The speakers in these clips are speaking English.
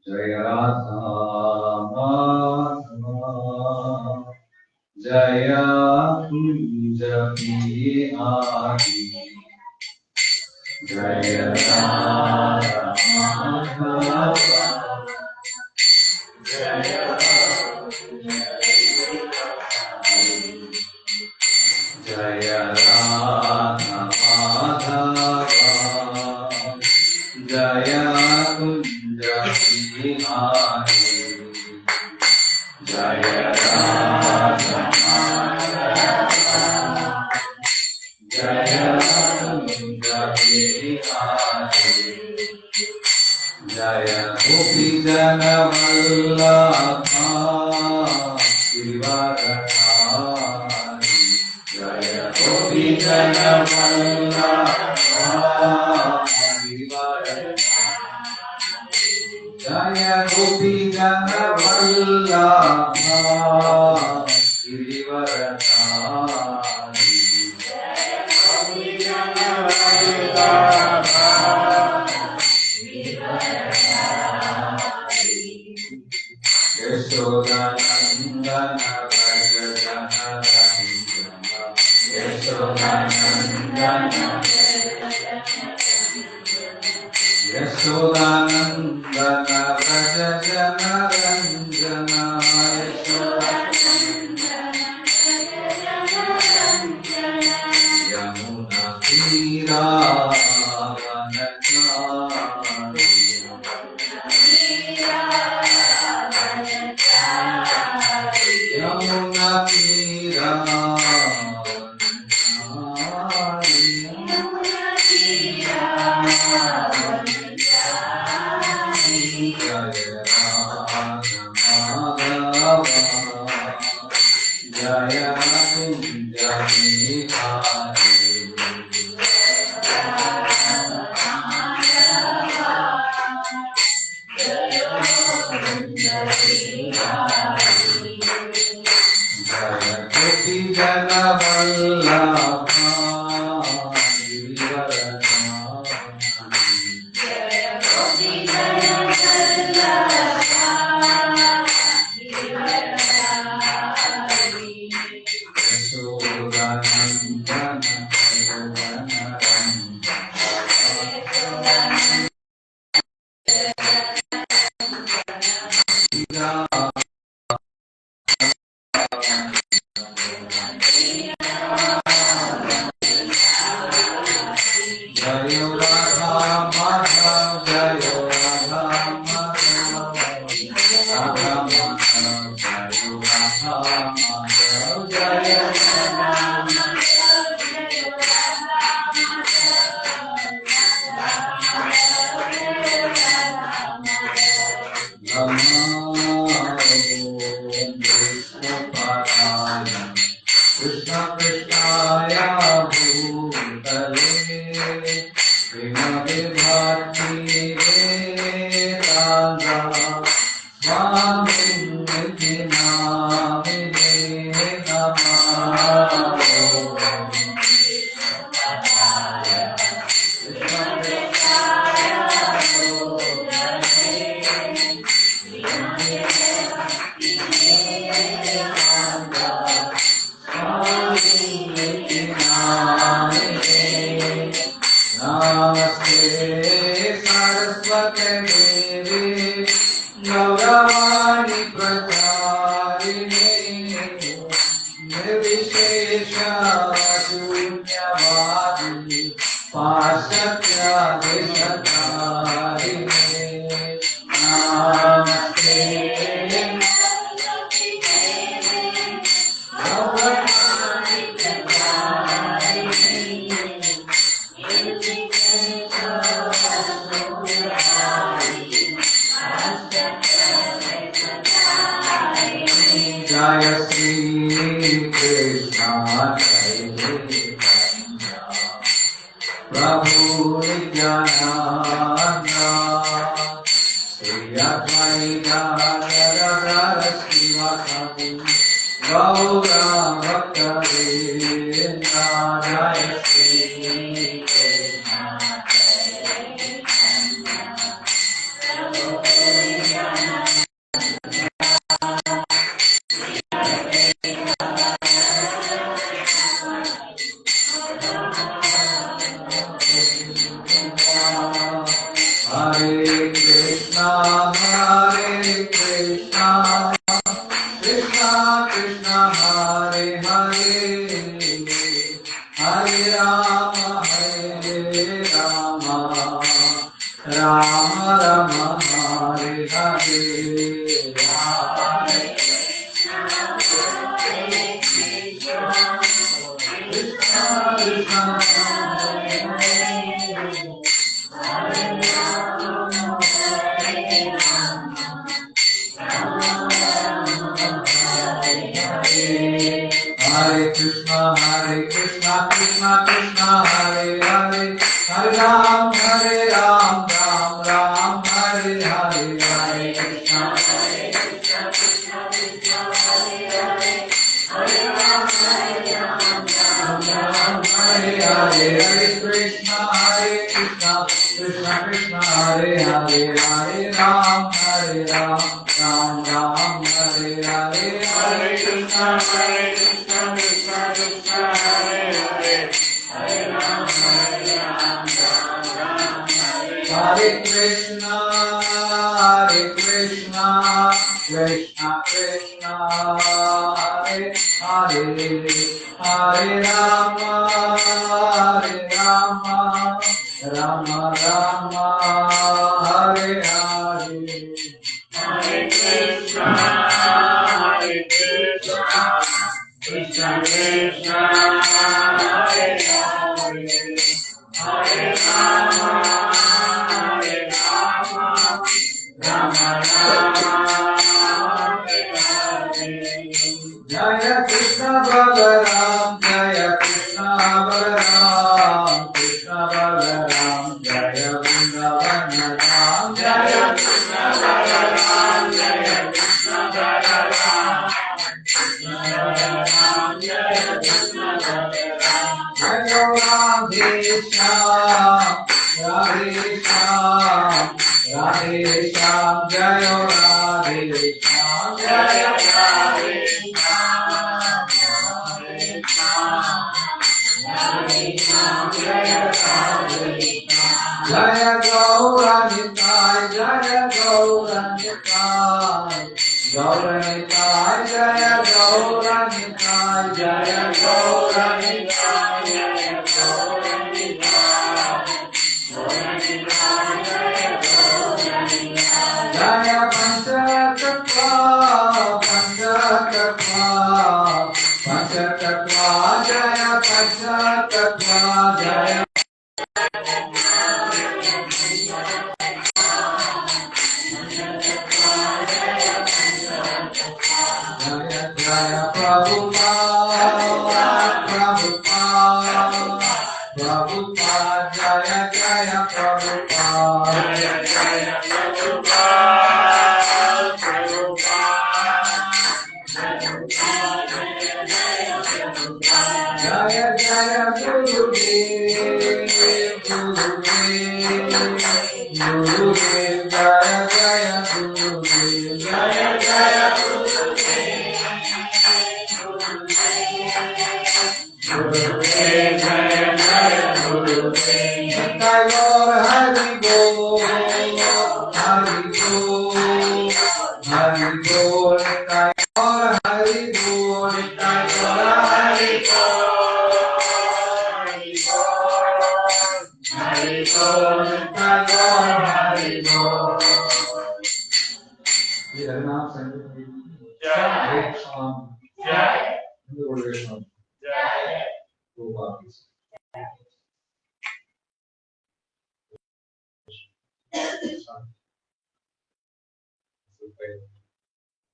Jaya Radha Madhava Jaya Kunja Bihari Jaya Radha Madhava Jaya Jaya Radha Madhava Jaya Kunja Bihari Jaya Radha Madhava Jaya Kunja Bihari Jaya Gopi Jana Vallabha Shivaradhari Jaya Gopi Jana Vallabha Shivaradhari Jaya Gopi Jana Vallabha Shivaradhari Yashodanandana Rajajanarandana Yashodanandana Yashodanandana Rajajanarandana Yamuna Tira Yamuna Tira Jaya Kunja Bihari Jaya Gopi Jana Vallabha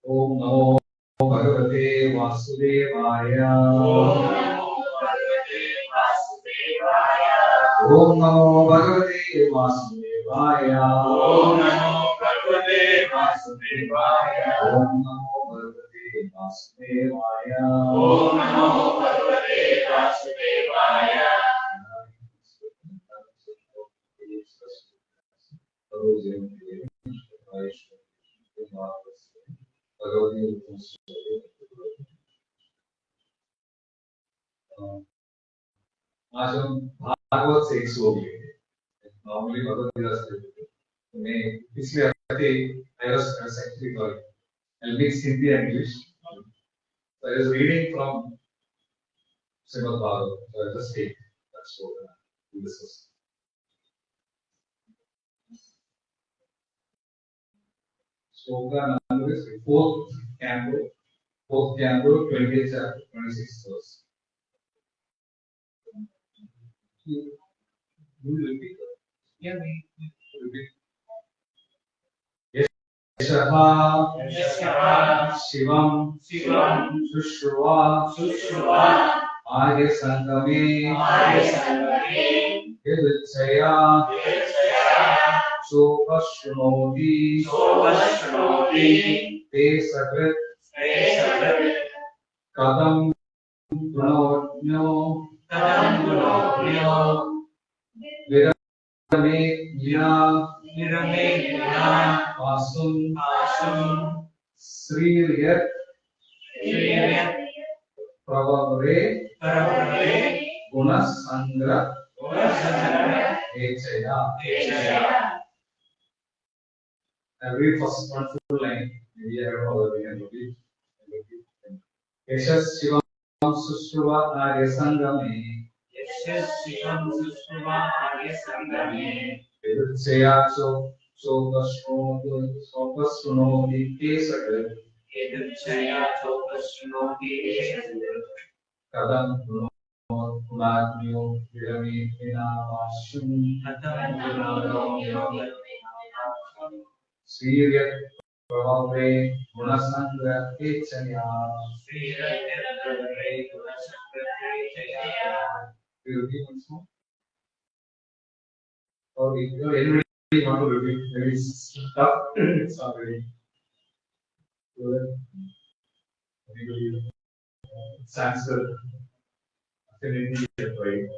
Om Namo Bhagavate Vasudevaya. Om Namo Bhagavate Vasudevaya. Om Namo Bhagavate Vasudevaya. Om Namo Bhagavate Vasudevaya. Om Namo Bhagavate Vasudevaya. आज हम भागवत से एक श्लोक लेंगे। Normally Bhagavad Gita से मैं पिछले हफ्ते I was actually going I'll mix Hindi and English. So I was reading from Śrīmad Bhāgavatam. So I just take that sloka to discuss. Sloka number is fourth canto, 20th chapter, 26th verse. You repeat? Yeah, we repeat. yaśaḥ śivam su-śravaḥ ārya-saṅgame yadṛcchayā copaśṛṇoti te sakṛt katham guṇa-jño viramed paśuṁ śrīr pravavre guṇa-saṅgrahecchayā. I read first one full line. Maybe I don't know whether we can repeat. yaśaḥ śivaṁ su-śrava ārya-saṅgame yadṛcchayā copaśṛṇoti te sakṛt katham guṇa-jño viramed vinā paśuṁ śrīr pravavre guṇa-saṅgrahecchayā. You repeat once more? Or anybody want to repeat? Maybe it's tough. It's not very good. Anybody? Sanskrit. Affinity, right?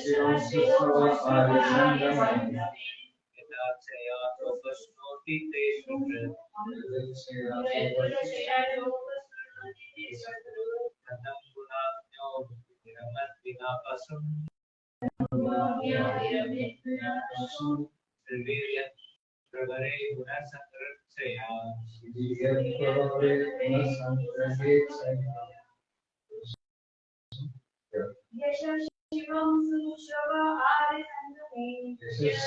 śivam su-śravaḥ ārya-saṅgame yadṛcchayā copaśṛṇoti te śrīr katham guṇa-jño viramed vinā paśuṁ śrīr pravavre guṇa-saṅgrahecchayā. yaśaḥ śivam su-śravaḥ ārya-saṅgame yaśaḥ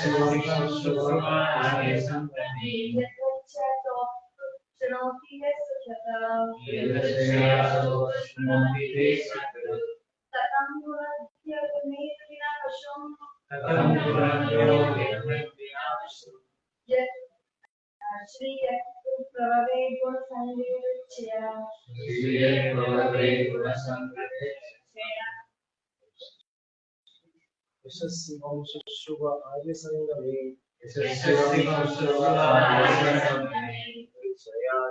yadṛcchayā copaśṛṇoti te sakṛt katham guṇa-jño vinā paśuṁ śrīr pravavre guṇa-saṅgrahecchayā. yaśaḥ śivam su-śravaḥ ārya-saṅgame yadṛcchayā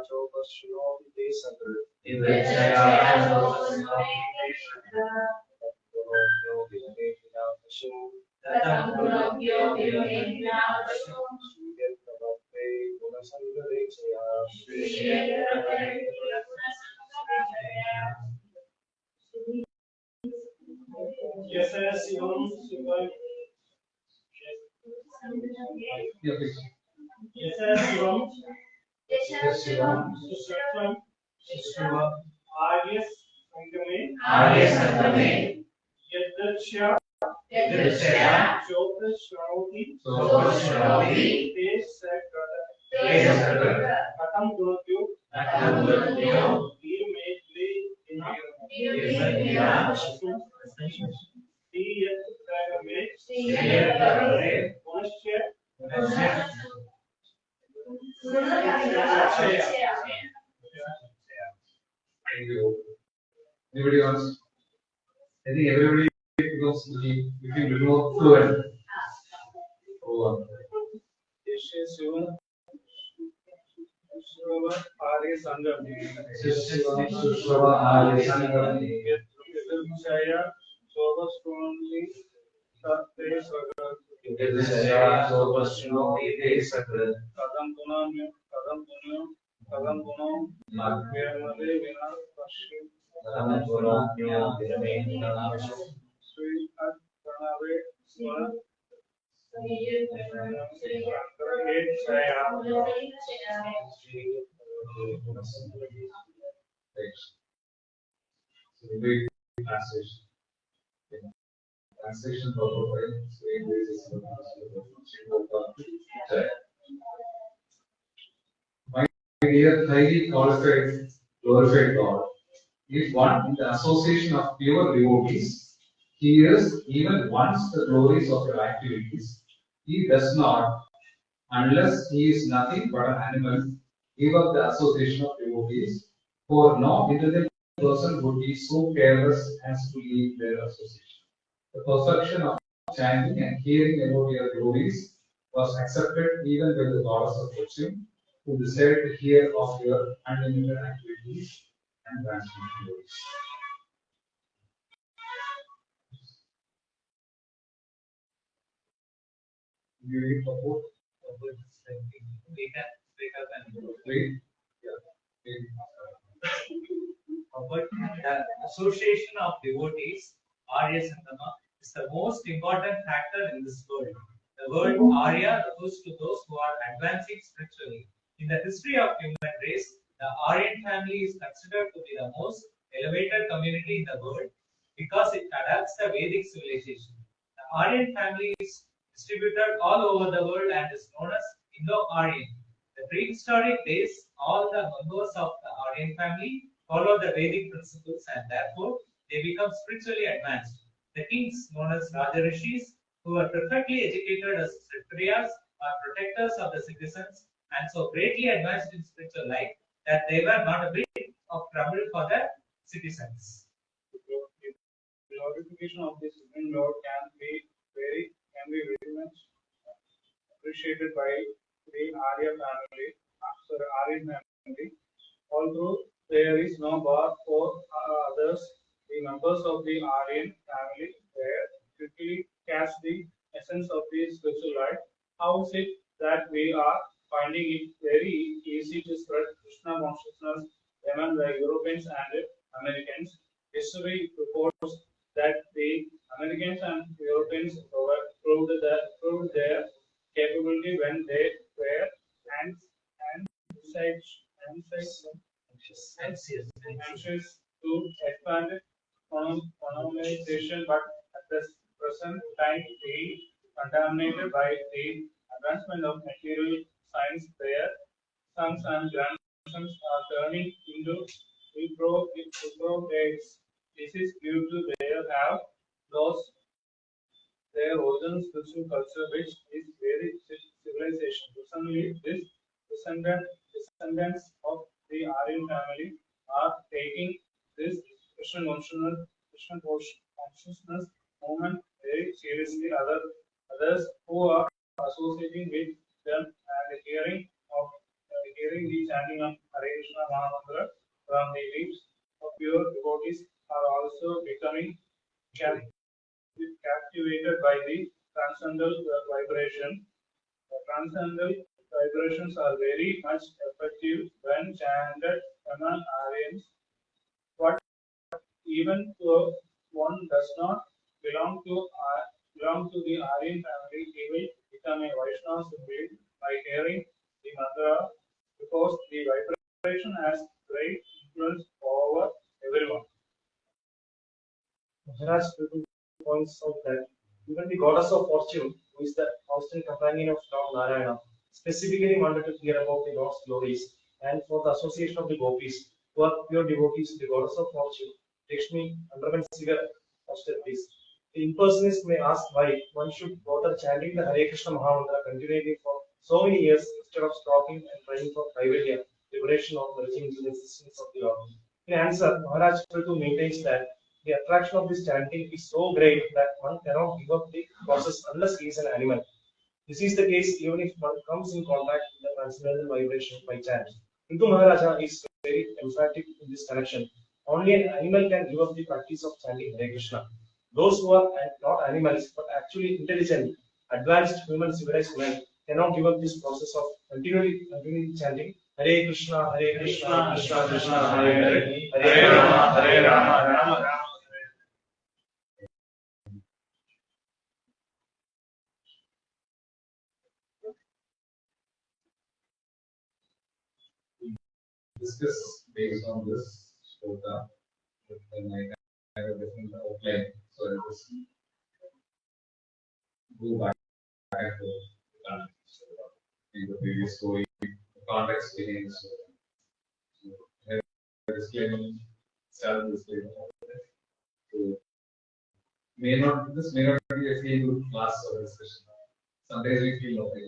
copaśṛṇoti te sakṛt katham guṇa-jño viramed vinā paśuṁ śrīr pravavre guṇa-saṅgrahecchayā. yaśaḥ śivam śivam Yeah, please. yaśaḥ śivam yaśaḥ su-śravaḥ Śrīmad ārya-saṅgame ārya-saṅgame yadṛcchayā yadṛcchayā copaśṛṇoti copaśṛṇoti te sakṛt sakṛt katham guṇa-jño guṇa-jño viramed vinā paśuṁ pravavre pravavre guṇa-jñaḥ guṇa-jñaḥ guṇa-jñaḥ Thank you. Anybody else? I think everybody becomes became more fluent. Oh, yaśaḥ śivam su-śravaḥ ārya-saṅgame su-śravaḥ, ārya-saṅgame, yadṛcchayā copaśṛṇoti te sakṛt yadṛcchayā copaśṛṇoti te sakṛt katham guṇa-jño viramed vinā paśuṁ katham guṇa-jño viramed paśuṁ śrīmad Bhāgavatam Thanks. So big translation. Translation of my dear highly qualified, glorified God, if one in the association of pure devotees hears even once the glories of your activities, he does not, unless he is nothing but an animal, give up the association of devotees, for no intelligent person would be so careless as to leave their association. The perfection of chanting and hearing about your glories was accepted even by the goddess of Pṛthu, who desired to hear of your unlimited activities and transcendent glories. You read purport? We can pick up and Read? Yeah. Read. But the association of devotees, ārya-saṅgame, is the most important factor in this world. The word Arya refers to those who are advancing spiritually. In the history of human race, the Aryan family is considered to be the most elevated community in the world because it adapts the Vedic civilization. The Aryan family is distributed all over the world and is known as Indo-Aryan. The prehistoric days, all the members of the Aryan family follow the Vedic principles and therefore they become spiritually advanced. The kings, known as Raja-rishis, who were perfectly educated as Kshatriyas, are protectors of the citizens and so greatly advanced in spiritual life that they were not a bit of trouble for the citizens. The glorification of the Supreme Lord can be very much appreciated by the Aryan family. Although there is no bar for others, the members of the Aryan family were quickly catch the essence of the spiritual life. How is it that we are finding it very easy to spread Krishna consciousness among the Europeans and Americans? History reports that the Americans and Europeans proved their capability when they were anxious to expand colonization, but at the present time being contaminated by the advancement of material science. Their sons and grandsons are turning into reprobates. This is due to their have lost their origins spiritual culture, which is very civilization. Recently, this descendants of the Aryan family are taking this Christian consciousness movement very seriously. Others who are associating with them and hearing the chanting of Hare Krishna Mahamantra from the lips of pure devotees are also becoming captivated by the transcendental vibration. The transcendental vibrations are very much effective when chanted among Aryans. But even though one does not belong to belong to the Aryan family, he will become a Vaishnava supreme by hearing the mantra because the vibration has great influence over everyone. Mahārāja Pṛthu points out that even the goddess of fortune, who is the constant companion of Lord Narayana, specifically wanted to hear about the Lord's glories, and for the association of the gopis, who are pure devotees to the goddess of fortune, Lakshmi underwent severe austerities. The impersonalist may ask why one should bother chanting the Hare Krishna Mahamantra continually for so many years instead of stopping and trying for kaivalya, liberation of merging into the existence of the Lord. In answer, Mahārāja Pṛthu maintains that the attraction of this chanting is so great that one cannot give up the process unless he is an animal. This is the case even if one comes in contact with the transcendental vibration by chance. Pṛthu Mahārāja is very emphatic in this connection. Only an animal can give up the practice of chanting Hare Krishna. Those who are not animals but actually intelligent, advanced human civilized men cannot give up this process of continually chanting Hare Krishna, Krishna Krishna, Hare Hare, Hare Rama, Rama Rama. Discuss based on this shloka, then I have a different outline. So I will just go back and forth in the previous story, the context behind the story. So I have a disclaimer, start disclaimer. So this may not be a feel good class or discussion. Some days we feel okay.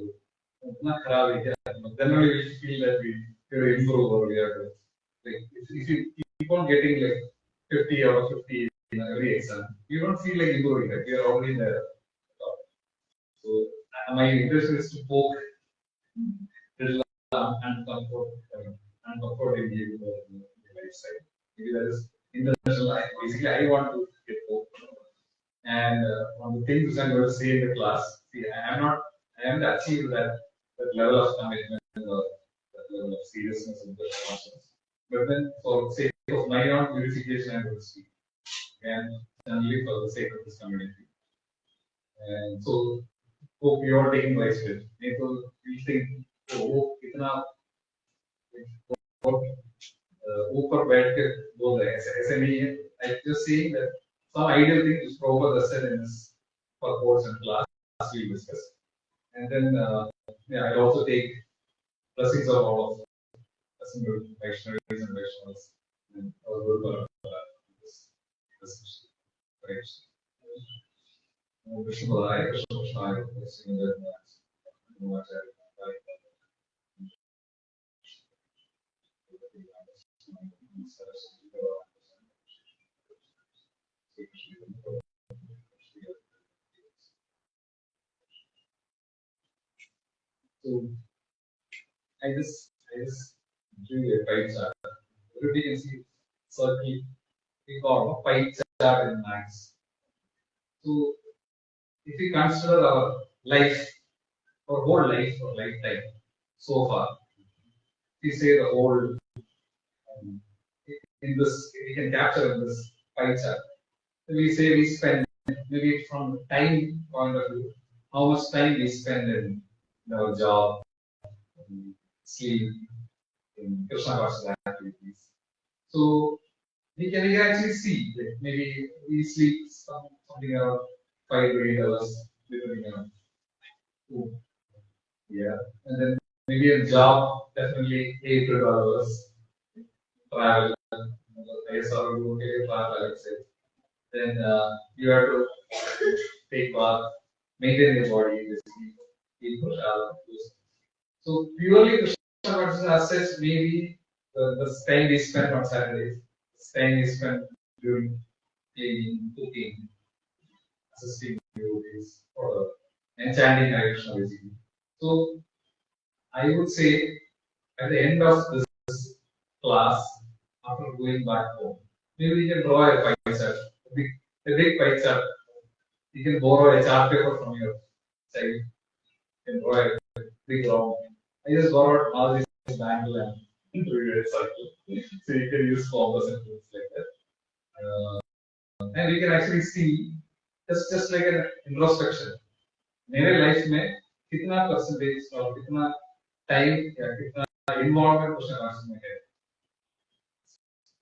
Then only we feel that we have to improve or we have to, like, if you keep on getting like 50 out of 50 in every exam, you don't feel like improving, like you are already there. So my interest is to poke little uncomfortably in the lifestyle. Maybe that is intentional. Basically, I want to get poked. And on the things I'm going to say in the class, see, I haven't achieved that level of commitment or that level of seriousness in the process. But then, for sake of my own purification, I'm going to speak. And only for the sake of this community. And so, hope you are taking my step. People will think, oh, itna, ऊपर बैठ के बोल रहे हैं ऐसे नहीं है. I'm just saying that some ideal thing is Prabhupada said in his purports and class we discussed. And then I also take blessings of all of assembled Vaishnavis and Vaishnavas and our Guru Parāṇa this discussion. Right. Viṣṇu Ārya, Krishna Ārya, Śrīmad Bhāgavatam. So I just drew a pie chart. Everybody can see circle. We call a pie chart in maths. So if we consider our life, our whole life or lifetime so far, we say the whole in this we can capture in this pie chart. So we say we spend maybe from time point of view, how much time we spend in our job, sleep, in Krishna consciousness activities. So we can actually see that maybe we sleep something around 5 to 8 hours, depending on who. Yeah, and then maybe a job definitely 8 to 12 hours. Travel, travel, I would say. Then you have to take bath, maintain your body, basically, eat for travel. So purely Krishna consciousness as such, maybe the time we spend on Saturdays, the time we spend during cleaning, cooking, assisting devotees, or enchanting Hare Krishna, basically. So I would say at the end of this class, after going back home, maybe we can draw a pie chart, a big pie chart. You can borrow a chart paper from your child. You can draw a big round. I just borrowed all these angle and drew a circle. So you can use formulas and things like that. And you can actually see just like an introspection. मेरे life में कितना percentage और कितना time या कितना involvement question answer में है,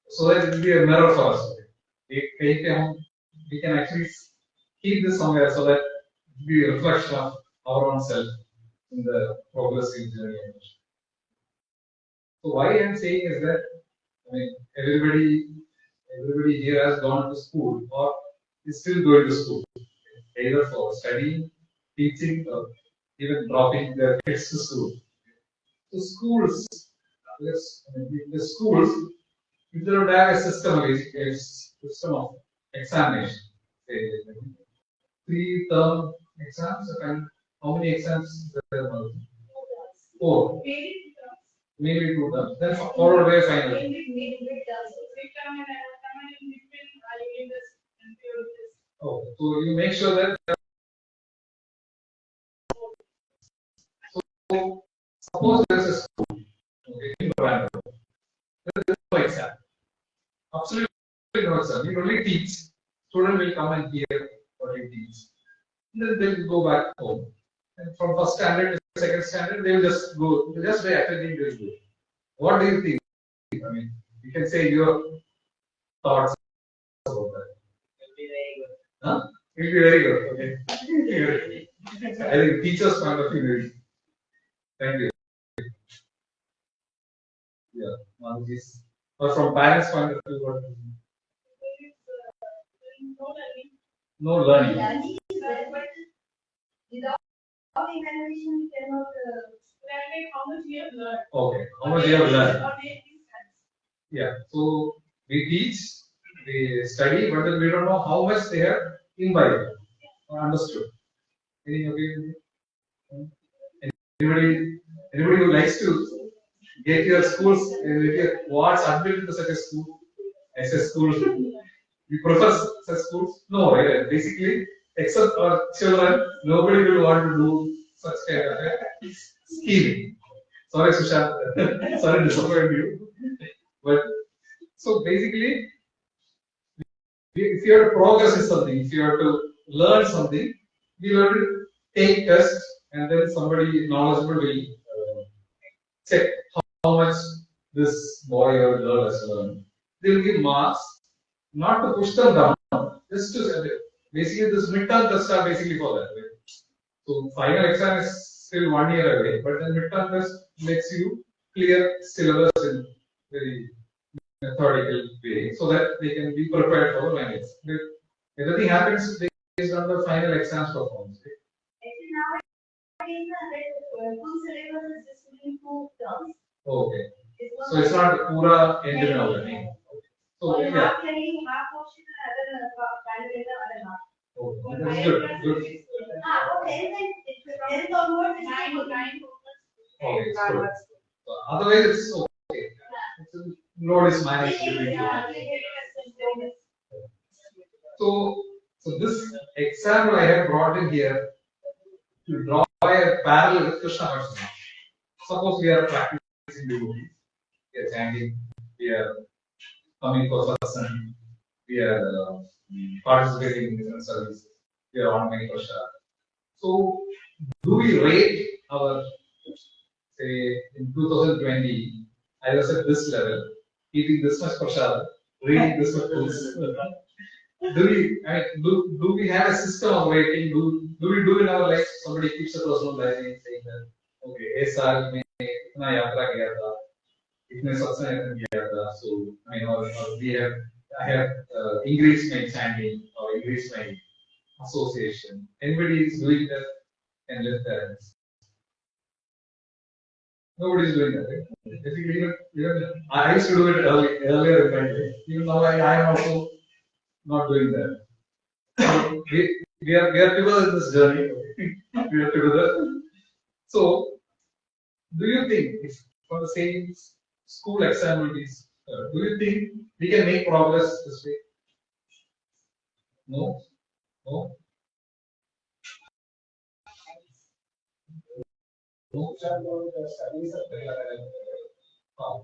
so that it will be a mirror for us. एक कहीं पे हम we can actually keep this somewhere so that it will be a reflection of our own self in the progressive journey. So why I am saying is that, I mean, everybody here has gone to school or is still going to school, either for studying, teaching, or even dropping their kids to school. So schools, yes, I mean, the schools, if they don't have a system of examination, say 3 term exams, and how many exams there are? 4. Maybe 2 terms. Then followed by a final. Oh, so you make sure that. So suppose there is a school, okay, in Purāṇa. There is no exam. Absolutely no exam. You only teach. Student will come and hear what you teach. Then they will go back home. And from first standard to second standard, they will just go. Just by attending, they will go. What do you think? I mean, you can say your thoughts about that. It will be very good. Huh? It will be very good. Okay. I think teachers' point of view. Thank you. Yeah, Manji's. Or from parents' point of view, what? No learning. Learning is there, but without evaluation, we cannot evaluate how much we have learned. Okay, how much you have learned? Yeah, so we teach, we study, but then we don't know how much they have imbibed or understood. Any of you? Anybody who likes to get your schools, what's admitted to such a school? As a school, you prefer such schools? No, right? Basically, except our children, nobody will want to do such kind of a scheme. Sorry, Sushant, sorry to disappoint you. But so basically, if you have to progress in something, if you have to learn something, you have to take tests, and then somebody knowledgeable will check how much this boy or girl has learned. They will give marks, not to push them down, just to basically this midterm tests are basically for that. Right? So final exam is still 1 year away, but then midterm test makes you clear syllabus in very methodical way, so that they can be prepared for the final exam. Everything happens based on the final exams performance. Right? Actually, nowadays, the full syllabus is just only 2 terms. Okay. So it's not pura end now learning. So Half yeah. theory, half option, and other half. Okay. That's good. Good. Okay, then it's onwards, it's Okay, it's good. So otherwise, it's okay. Load is managed between two. So this example I have brought in here to draw a parallel with Krishna consciousness. Suppose we are practicing devotees, we are chanting, we are coming for satsang, we are participating in different services, we are on many prashad. So, do we rate our, say, in 2020, I was at this level, eating this much prashad, reading this much books? Do we have a system of rating? Do we do in our life? Somebody keeps a personal diary saying that, okay, इस साल में इतना यात्रा किया था, इतने सत्संग किया था. So I mean, or I have increased my chanting or increased my association. Anybody is doing that can lift their hands. Nobody is doing that, right? Basically, even I used to do it earlier in my life. Even now, I am also not doing that. So we are together in this journey. We are together. So, do you think, if for the same school examinations, do you think we can make progress this way? No? No? No?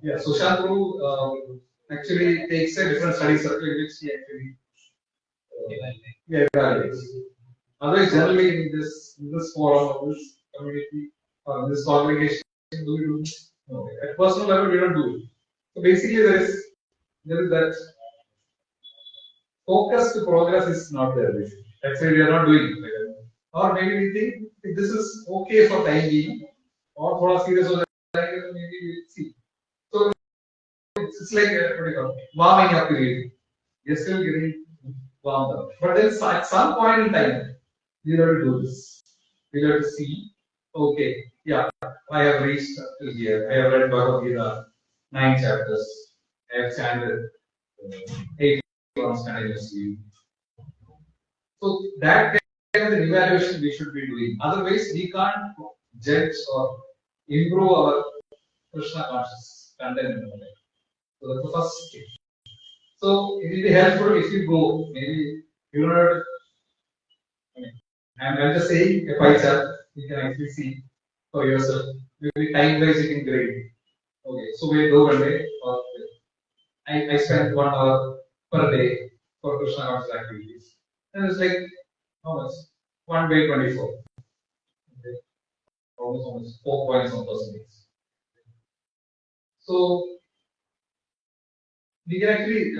Yeah, so Shantru actually takes a different study circle in which he actually evaluates. Otherwise, generally in this forum or this community or in this congregation, do we do? No. At personal level, we don't do it. So basically, there is that focus to progress is not there. Basically. That's why we are not doing it. Or maybe we think if this is okay for time being, or for a serious, maybe we see. So it's like what do you call warming up period. You're still getting warmed up. But then at some point in time, you have to do this. You have to see, okay, yeah, I have reached till here. I have read Bhagavata, 9 chapters. I have chanted 8 months continuously. So that kind of an evaluation we should be doing. Otherwise, we can't judge or improve our Krishna consciousness content in our life. So that's the first thing. So it will be helpful if you go. Maybe you know. I'm just saying a pie chart. You can actually see for yourself. Maybe time wise you can grade. Okay, so we go one day. Or I spend 1 hour per day for Krishna conscious activities. And it's like how much? 1 by 24. Okay. Almost 4 points on percentage. So we can actually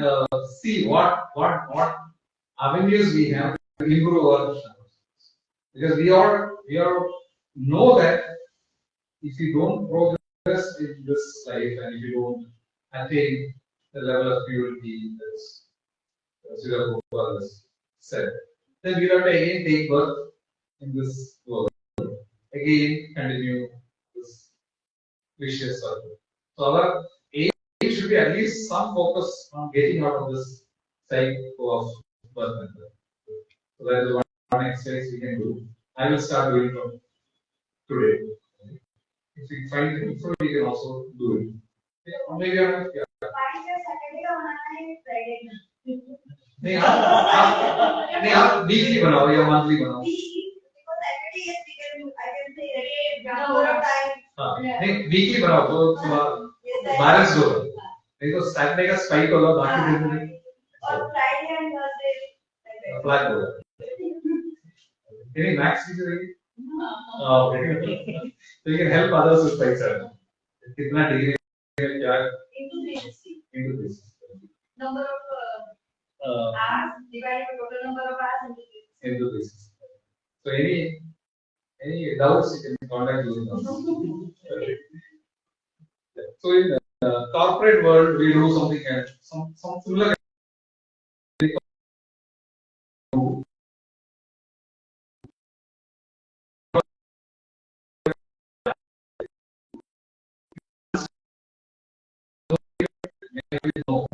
see what avenues we have to improve our Krishna consciousness. Because we all know that if you don't progress in this life and if you don't attain the level of purity that's Srila said, then we have to again take birth in this world. Again continue this vicious circle. So our aim should be at least some focus on getting out of this cycle of birth and death. So that is one exercise we can do. I will start doing from today. If you find it useful, you can also do it. Yeah, or maybe नहीं आप weekly बनाओ या monthly बनाओ. Because every day we can do. I can say every number of times. हाँ नहीं weekly बनाओ तो थोड़ा balance होगा. नहीं तो Saturday का spike होगा बाकी दिन में. और Friday and Thursday. Flat होगा. Any max feature है? Okay. So you can help others with spikes. कितना degree क्या? Into 360. Into 360. Number of hours divided by total number of hours into 360. So any doubts you can contact me. So in the corporate world we do something some similar. Maybe no.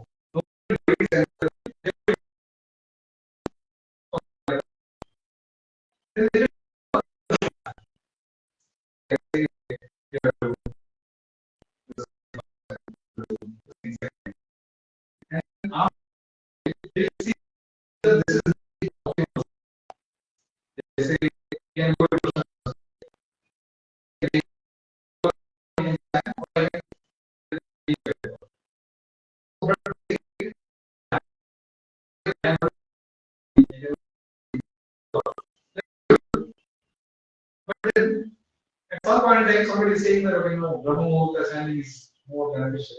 At some point in time, somebody is saying that Brahma Muhurta standing is more beneficial.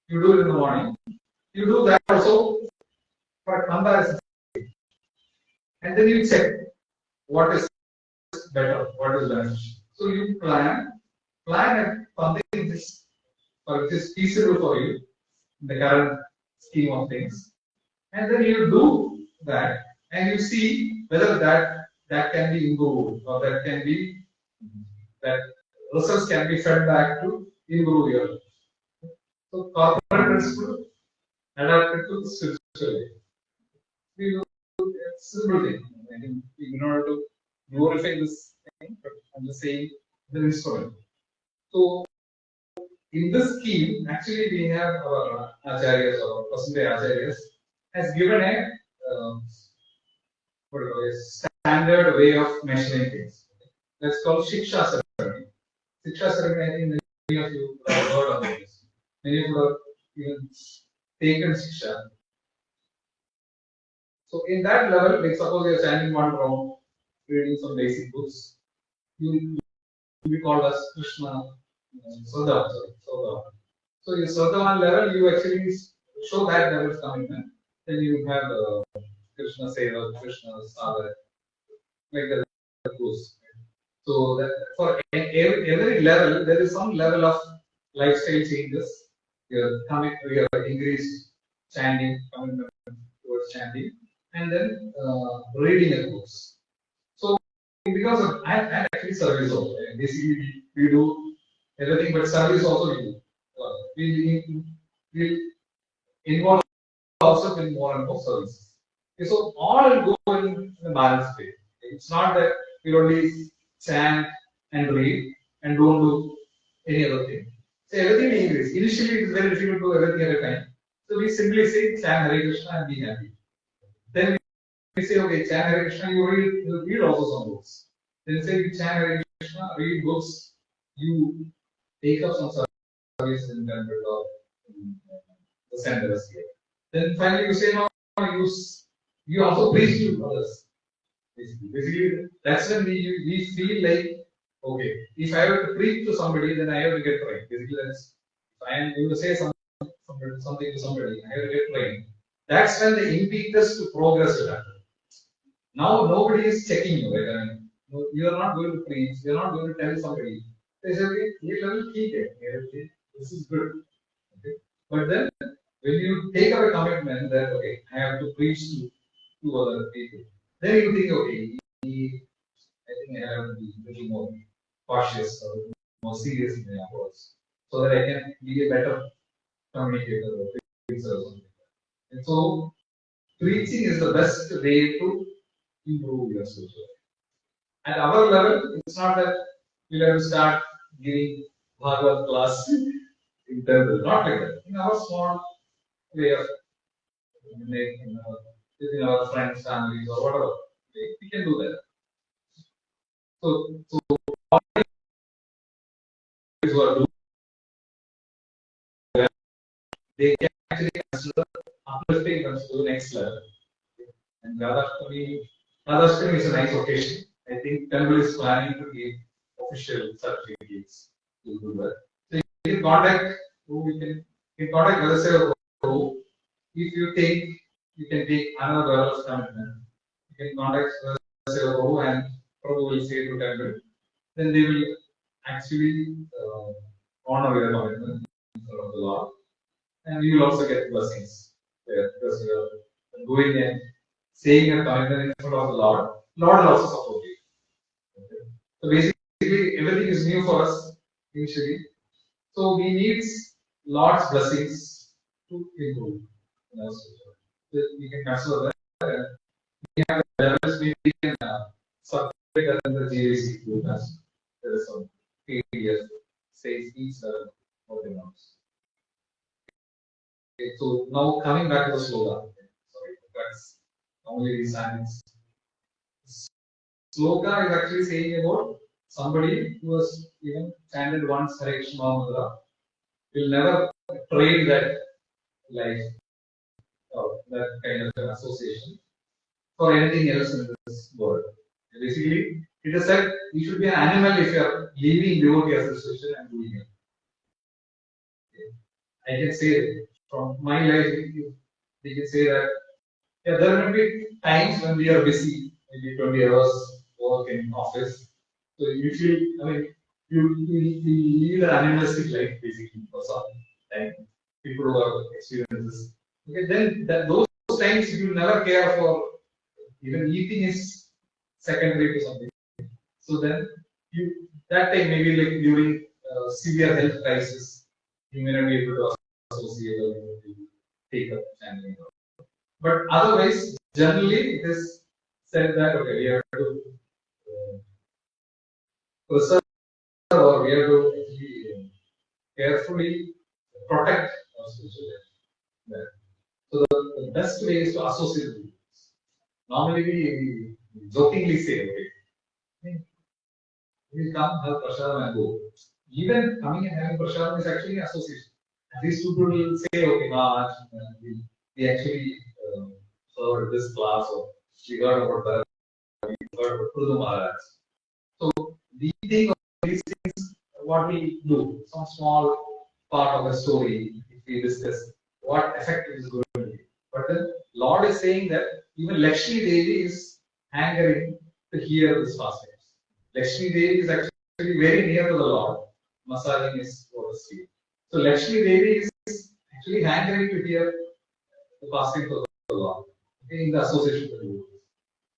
You do it in the morning. You do that also for comparison. And then you check what is better, what is beneficial. So you plan something which is feasible for you in the current scheme of things. And then you do that and you see whether that can be improved or that results can be fed back to improve your life. So corporate principle adapted to spiritual life. We do a simple thing. I think in order to glorify this thing, but I'm just saying the instrument. So in this scheme, actually we have our acharyas or present day acharyas has given a standard way of measuring things. That's called shiksha ceremony. Shiksha ceremony, I think many of you have heard of this. Many of you have even taken shiksha. So in that level, like suppose you are standing one round, reading some basic books, you will be called as Krishna Swadha. So you Swadha one level, you actually show that level of commitment. Then you have Krishna Seva, Krishna Saga, like that goes. So that for every level, there is some level of lifestyle changes. Your increased chanting, commitment towards chanting, and then reading the books. So because of and actually service also. Basically, we do everything, but service also we do. We involve ourselves in more and more services. Okay, so all will go in the balanced way. It's not that we only chant and read and don't do any other thing. So everything we increase. Initially, it is very difficult to do everything at a time. So we simply say chant Hare Krishna and be happy. Then we say, okay, chant Hare Krishna, you read also some books. Then say chant Hare Krishna, read books, you take up some service in temple or the centers here. Then finally you say, no, you also preach to others. Basically, that's when we feel like, okay, if I have to preach to somebody, then I have to get trained. Basically, that's if I am going to say something to somebody, I have to get trained. That's when the impetus to progress will happen. Now nobody is checking you, right? I mean, you are not going to preach, you are not going to tell somebody. They say, okay, this is good. Okay. But then when you take up a commitment that okay, I have to preach to other people, then you think, okay, I think I have to be little more cautious or more serious in my approach, so that I can be a better communicator or preacher or something. And so preaching is the best way to improve your social. At our level, it's not that we'll have to start giving Bhagavad class in temple, not like that. In our small way of within our friends, families, or whatever, we can do that. So who are doing that, they can actually consider uplifting them to the next level. And Radhashtami is a nice occasion. I think temple is planning to give official certificates to do that. So you can contact Radhashtami Prabhu. If you think you can take another level of commitment, you can contact Radhashtami Prabhu and Prabhu will say to temple. Then they will actually honor your commitment in front of the Lord, and you will also get blessings there because you are going and saying your commitment in front of the Lord. Lord will also support you. Okay. So basically, everything is new for us initially. So we need Lord's blessings to improve. So we can consider that. We have levels we can separate in the GAC group as there is some areas says each level what they want. Okay, so now coming back to the sloka. Sorry, that's only the silence. Sloka is actually saying about somebody who has even chanted once Hare Krishna mantra will never trade that life or that kind of an association for anything else in this world. Basically, it is said you should be an animal if you are leaving devotee association and doing it. I can say from my life, we can say that yeah, there may be times when we are busy, maybe 20 hours work in office. So usually, I mean, you lead an animalistic life basically for some time. People who have experiences. Okay, then those times you will never care for even eating is secondary to something. So then that time maybe like during severe health crisis, you may not be able to associate or take up chanting. But otherwise, generally it is said that okay, we have to preserve or we have to actually carefully protect our spiritual life. So the best way is to associate with people. Normally we jokingly say, okay, we come, have prasadam and go. Even coming and having prasadam is actually an association. And these two people will say, okay, Maharaj, we actually for this class, or we heard about the Pṛthu Mahārāja. So we think of these things, what we do, some small part of the story, if we discuss what effect it is going to be. But the Lord is saying that even Lakshmi Devi is hankering to hear this fast times. Lakshmi Devi is actually very near to the Lord, massaging his lotus feet. So Lakshmi Devi is actually hankering to hear the fasting of the Lord, okay, in the association with the devotees.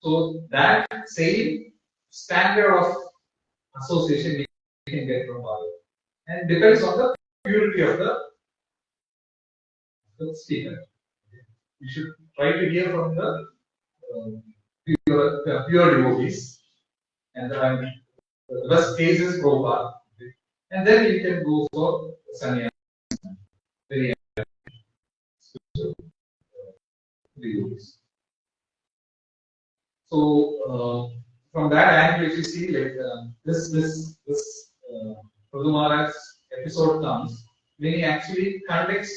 So that same standard of association we can get from Bhagavata, and depends on the purity of the speaker. You should try to hear from the pure devotees, and the best case is Prabhupada, and then you can go for sannyas, very devotees. So from that angle, if you see, like this Pṛthu Mahārāja's episode comes when he actually conducts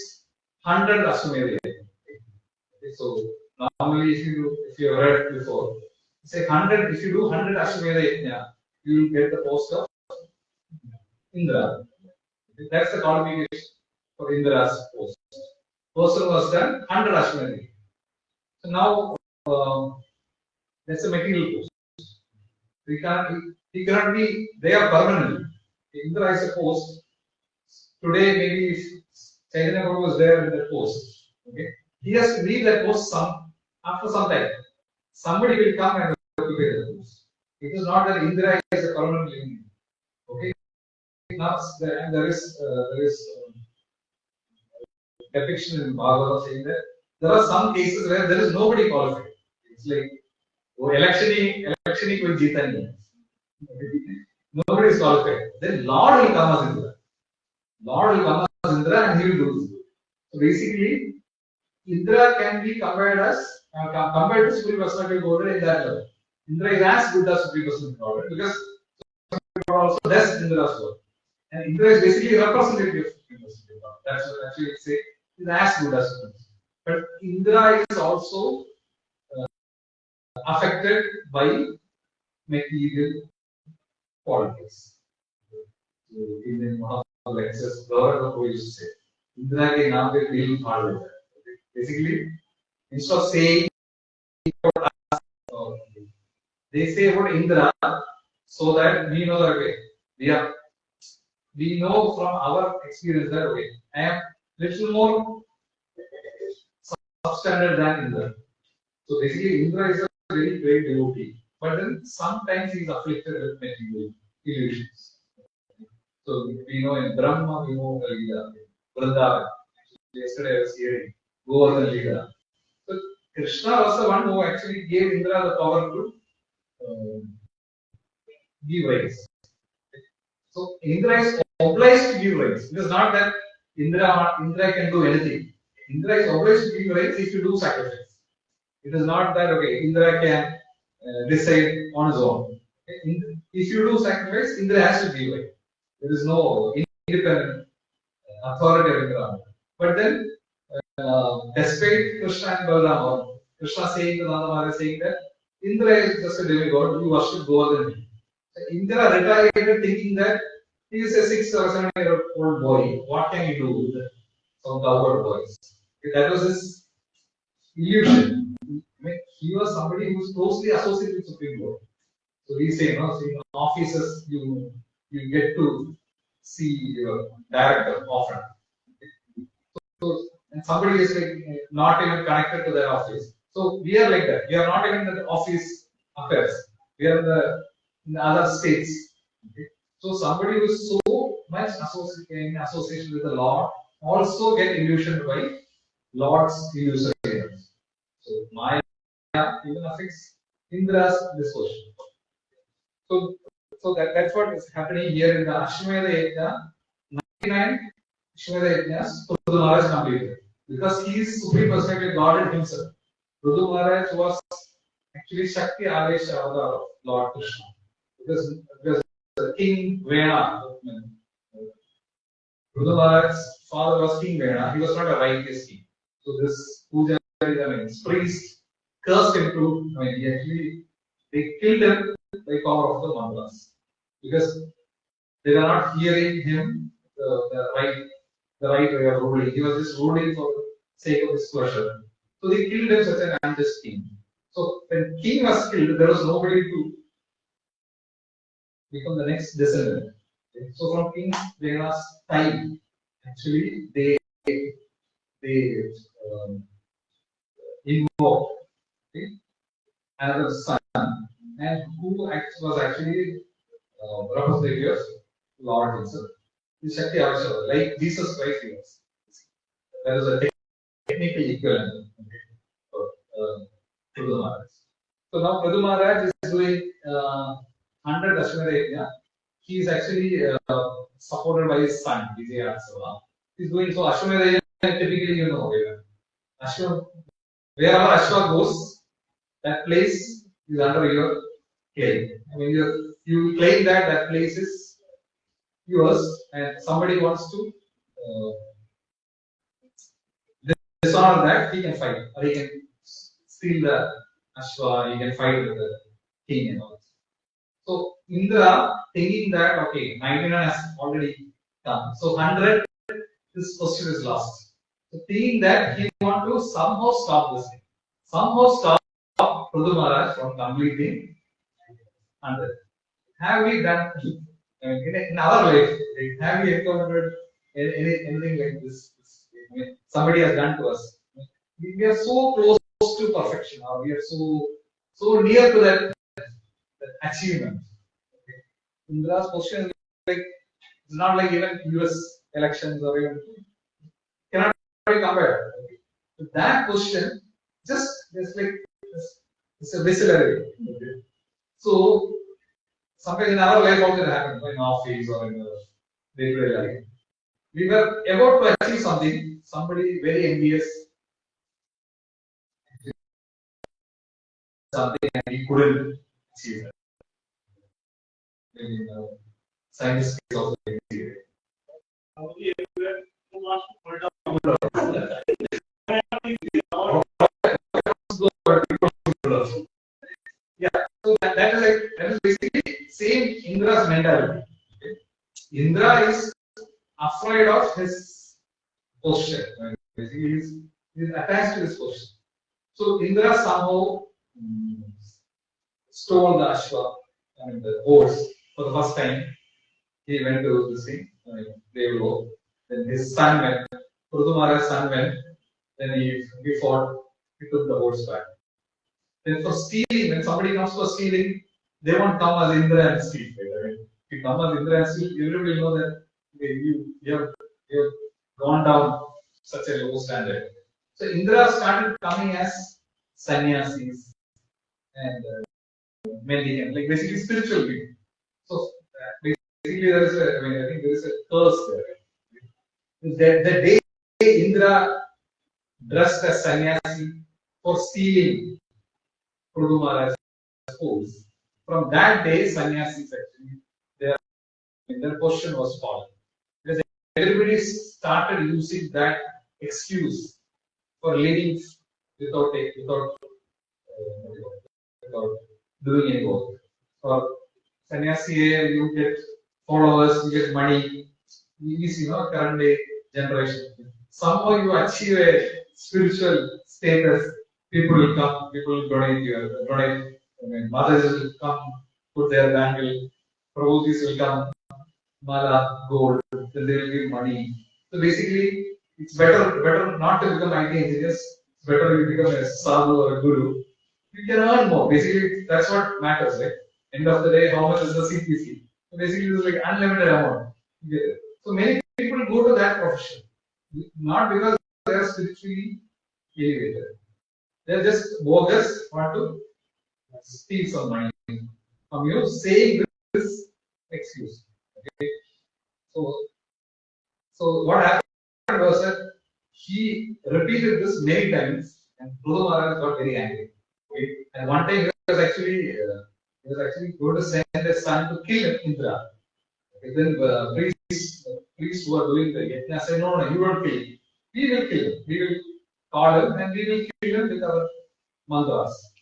100 Ashwamedha. Okay, so normally, if you have read before, say 100. If you do 100 Ashwamedha, you will get the post of Indra. Okay, that's the qualification for Indra's post. Person was done 100 Ashwamedha. So now that's a material post. He cannot be there permanently. Indra is a post. Today, maybe if Chaitanya Prabhu was there in that post, okay, he has to leave that post after some time. Somebody will come and occupy that post. It is not that Indra is a permanent living. Okay. Now there is depiction in Bhagavata saying that there are some cases where there is nobody qualified. It's like election with Jitani. Nobody is qualified. Then Lord will come as Indra. Lord will come as Indra and he will do this. So basically, Indra can be compared to Supreme Personality of Godhead in that level. Indra is as good as Supreme Personality of Godhead because God also does Indra's work. And Indra is basically a representative of Supreme Personality of Godhead. That's what actually we say is as good as Supreme. But Indra is also affected by material qualities. So in one of the lectures, Bhagavata used to say, Indra ke naam pe dil phad deta hai. Basically, instead of saying about us, they say about Indra so that we know that we know from our experience that I am little more substandard than Indra. So basically, Indra is a very great devotee, but then sometimes he is afflicted with material illusions. So we know in Brahma, we know the Leela, Vrindavan. Yesterday I was hearing Govardhan Leela. So Krishna was the one who actually gave Indra the power to give rains. So Indra is obliged to give rains. It is not that Indra can do anything. Indra is obliged to give rains if you do sacrifice. It is not that Indra can decide on his own. Okay? If you do sacrifice, Indra has to give rain. There is no independent authority of Indra. But then, despite Krishna and Balaram, Krishna saying to Nanda Mahārāja saying that Indra is just a demigod, you worship Govardhan. So Indra retired thinking that he is a 6 or 7-year-old boy. What can he do with some cowherd boys? That was his illusion. He was somebody who was closely associated with Supreme Lord. So we say, so in offices you get to see your director often. So, and somebody is like not even connected to their office. So we are like that. We are not even in the office affairs. We are in the other states. Okay? So somebody who is so much in association with the Lord also get illusioned by Lord's illusions. So Maya even affects Indra's disposition. So that's what is happening here in the Ashwamedha Yajna. 99 Ashwamedha Yajnas Pṛthu Mahārāja completed because he is Supreme Personality of Godhead himself. Pṛthu Mahārāja was actually Shakti Avesh avatar of Lord Krishna because King Vinā. Pṛthu Mahārāja's father was King Vinā. He was not a righteous king. So this puja, priest cursed him to, he actually, they killed him by power of the mantras. Because they were not hearing him the right way of ruling. He was just ruling for the sake of his pleasure. So they killed him such an unjust king. So when king was killed, there was nobody to become the next descendant. Okay. So from King Vina's time, actually they invoked another son, and who was actually representative of Lord himself. The Shakti Avashala, like Jesus Christ was. That is a technical equivalent for Pṛthu Mahārāja. So now Pṛthu Mahārāja is doing 100 Ashwamedha. He is actually supported by his son, Vijaya. He is doing so. Ashwamedha, typically, you know, wherever Ashwa goes, that place is under your claim. I mean, you claim that that place is yours, and somebody wants to dishonor that, he can fight, or he can steal the Ashwa, he can fight with the king and all. So Indra thinking that okay, 99 has already come, so 100, this question is lost. So thinking that he want to somehow stop this thing, somehow stop Pṛthu Mahārāja from completing 100. Have we done in our life? Have we encountered anything like this? I mean, somebody has done to us. We are so close to perfection, or we are so near to that achievement. Okay. Indra's question is like, it's not like even US elections or even cannot be compared. Okay. So that question just like it's a visceral. Okay. So sometimes in our life also it happens, in office or in day-to-day life. We were about to achieve something, somebody very envious something and he couldn't achieve it. Maybe scientists also achieve it. Yeah, so that is basically same Indra's mentality. Okay. Indra is afraid of his position. Right? Basically, he's attached to his position. So Indra somehow stole the Ashwa, I mean the horse, for the first time. He went to this thing, Devo. Then his son went, Pṛthu Mahārāja's son went, then he fought, he took the horse back. Then for stealing, when somebody comes for stealing, they won't come as Indra and steal. Right? I mean, if you come as Indra and steal, everybody will know that you have gone down such a low standard. So Indra started coming as sannyasis and mendicant, like basically spiritual people. So basically there is I think there is a curse there. The day Indra dressed as sannyasi for stealing Pṛthu Mahārāja's horse, from that day sannyasis actually their position was fallen. Because everybody started using that excuse for living without doing any work. For sannyasi, you get followers, you get money. Easy, current day generation. Somehow you achieve a spiritual status. People will come, people will donate. Mothers will come, put their bangle. Devotees will come, mala, gold. Then they will give money. So basically, it's better not to become IT engineers. It's better you become a sadhu or a guru. You can earn more. Basically, that's what matters, right? End of the day, how much is the CPC? So basically, it's like unlimited amount. So many people go to that profession, not because they are spiritually elevated. They are just bogus, want to steal some money from you, saying this excuse. Okay. So what happened was that he repeated this many times, and Pṛthu Mahārāja got very angry. Okay. And one time he was actually going to send his son to kill Indra. Okay. Then priests who are doing the yajna said, no, you don't kill him. We will kill him. We will call him and we will kill him with our mantras.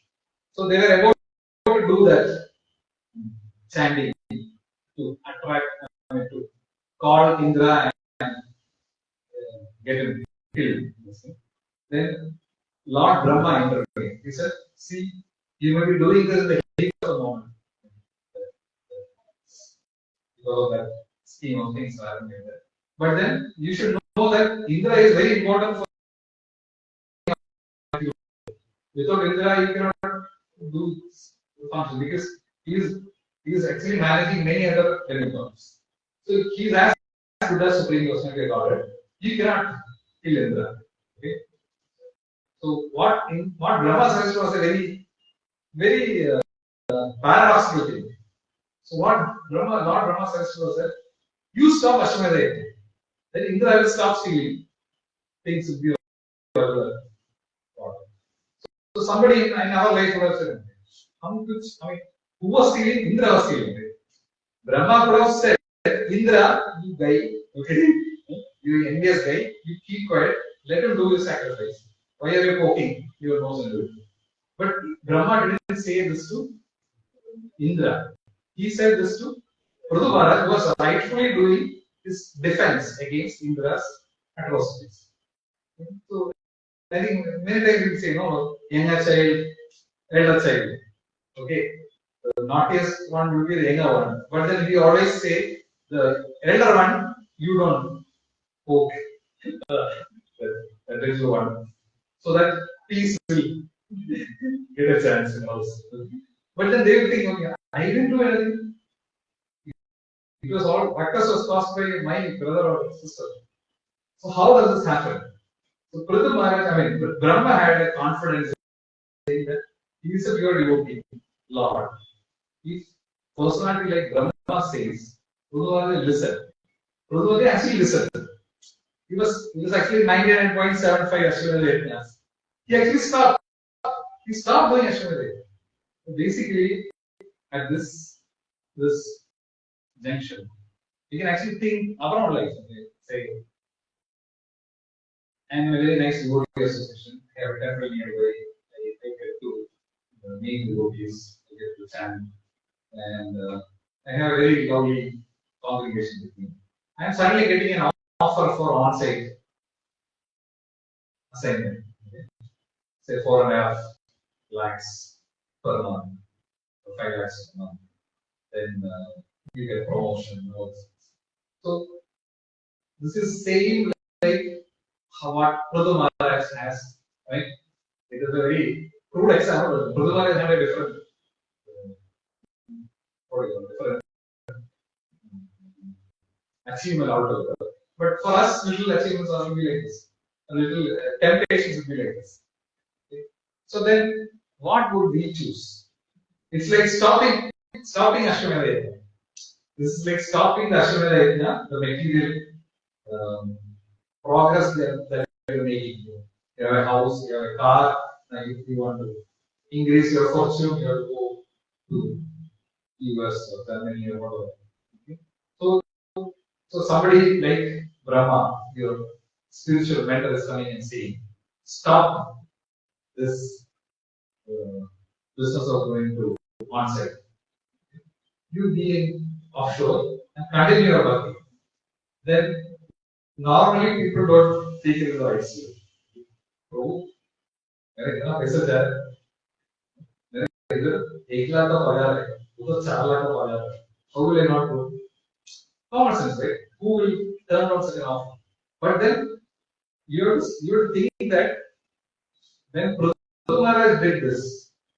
So they were about to do that chanting to attract, to call Indra and get him killed. Then Lord Brahma intervened. He said, see, you may be doing this in the heat of the moment. Because of that scheme of things happening there. But then you should know that Indra is very important for you. Without Indra, you cannot do function because he is actually managing many other demigods. So he is as good as Supreme Personality Godhead. You cannot kill Indra. Okay? So what Brahma says was a very paradoxical thing. So what Lord Brahma says was that you stop Ashwamedha, then Indra will stop stealing. Things will be over. So somebody in our life would have said, who was stealing? Indra was stealing. Brahma could have said, Indra, you guy, okay, you envious guy, you keep quiet, let him do his sacrifice. Why are you poking your nose into it? But Brahma didn't say this to Indra. He said this to Pṛthu Mahārāja, who was rightfully doing his defense against Indra's atrocities. So I think many times we say, no, younger child, elder child. Okay, the naughtiest one will be the younger one. But then we always say the elder one, you don't poke that is the one. So that peace will get a chance in the house. But then they will think, okay, I didn't do anything. Because all ruckus was caused by my brother or sister. So how does this happen? So Pṛthu Mahārāja, Brahma had a confidence saying that he is a pure devotee, Lord. If personality like Brahma says, Pṛthu Mahārāja listened. Pṛthu Mahārāja actually listened. He was actually 99.75 Ashwamedha yajnas. He actually stopped. He stopped doing Ashwamedha. So basically, at this junction, you can actually think our own life. Okay? Say, I'm a very nice devotee association. I have a temple nearby. I get to meet devotees, I get to chant, and I have a very lovely congregation with me. I'm suddenly getting an offer for on-site assignment. Okay? Say 4.5 lakhs per month, or 5 lakhs per month. Then you get promotion. So this is same like what Pṛthu Mahārāja has, right? It is a very crude example. Pṛthu Mahārāja had a different achievement out of it. But for us, little achievements are going to be like this. A little temptations will be like this. Okay? So then, what would we choose? It's like stopping Ashwamedha yajna. This is like stopping the Ashwamedha yajna, the material progress that you're making. You have a house, you have a car, and if you want to increase your fortune, you have to go to US or Germany or whatever. Okay? So somebody like Brahma, your spiritual mentor, is coming and saying, stop this business of going to on-site. You be in offshore and continue your bhakti. Then normally people don't take it as the right way. So, मेरे कितना पैसा जा रहा है? मेरे इधर 1 लाख का बाजार है, उधर 4 लाख का बाजार है. How will I not go? Common sense, right? Who will turn down such an offer? But then you think that when Pṛthu Mahārāja did this,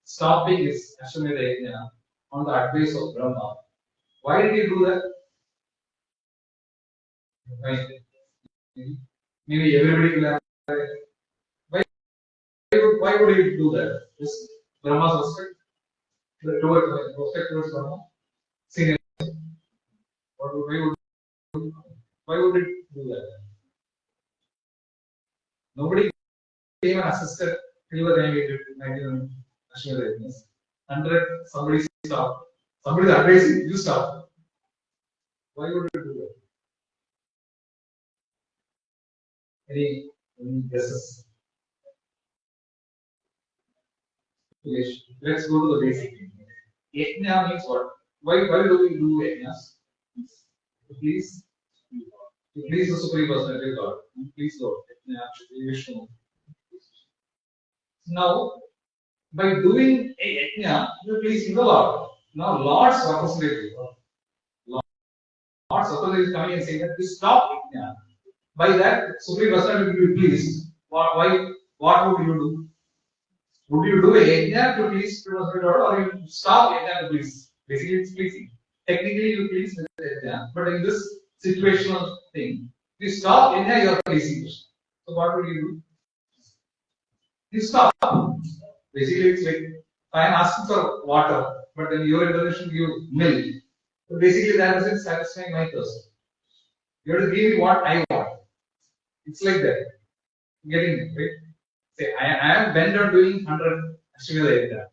stopping his Ashwamedha yajna on the advice of Brahma, why did he do that? Maybe everybody will have. Why would he do that? Is Brahma's respect towards Brahma? Senior. Why would it do that? Nobody came and assisted till the time we did 99 Ashwamedha yajnas. 100, somebody stopped. Somebody is advising, you stop. Why would it do that? Any guesses? Let's go to the basic thing. Yajna means what? Why do we do yajnas? To please the Supreme Personality of God. Please Lord. Viṣṇu. Now, by doing a yajna, you are pleasing the Lord. Now, Lord's representative. Lord's representative is coming and saying that we stop yajna. By that, Supreme Personality will be pleased. What would you do? Would you do a yajna to please Supreme Personality or you stop yajna to please? Basically, it's pleasing. Technically, you please with yajna, but in this situational thing, if you stop yajna, you are pleasing Krishna. So, what would you do? You stop. Basically, it's like if I am asking for water, but then your intervention give milk. So basically, that isn't satisfying my thirst. You have to give me what I want. It's like that. Getting it, right? Say, I am bent on doing 100 Ashwamedha.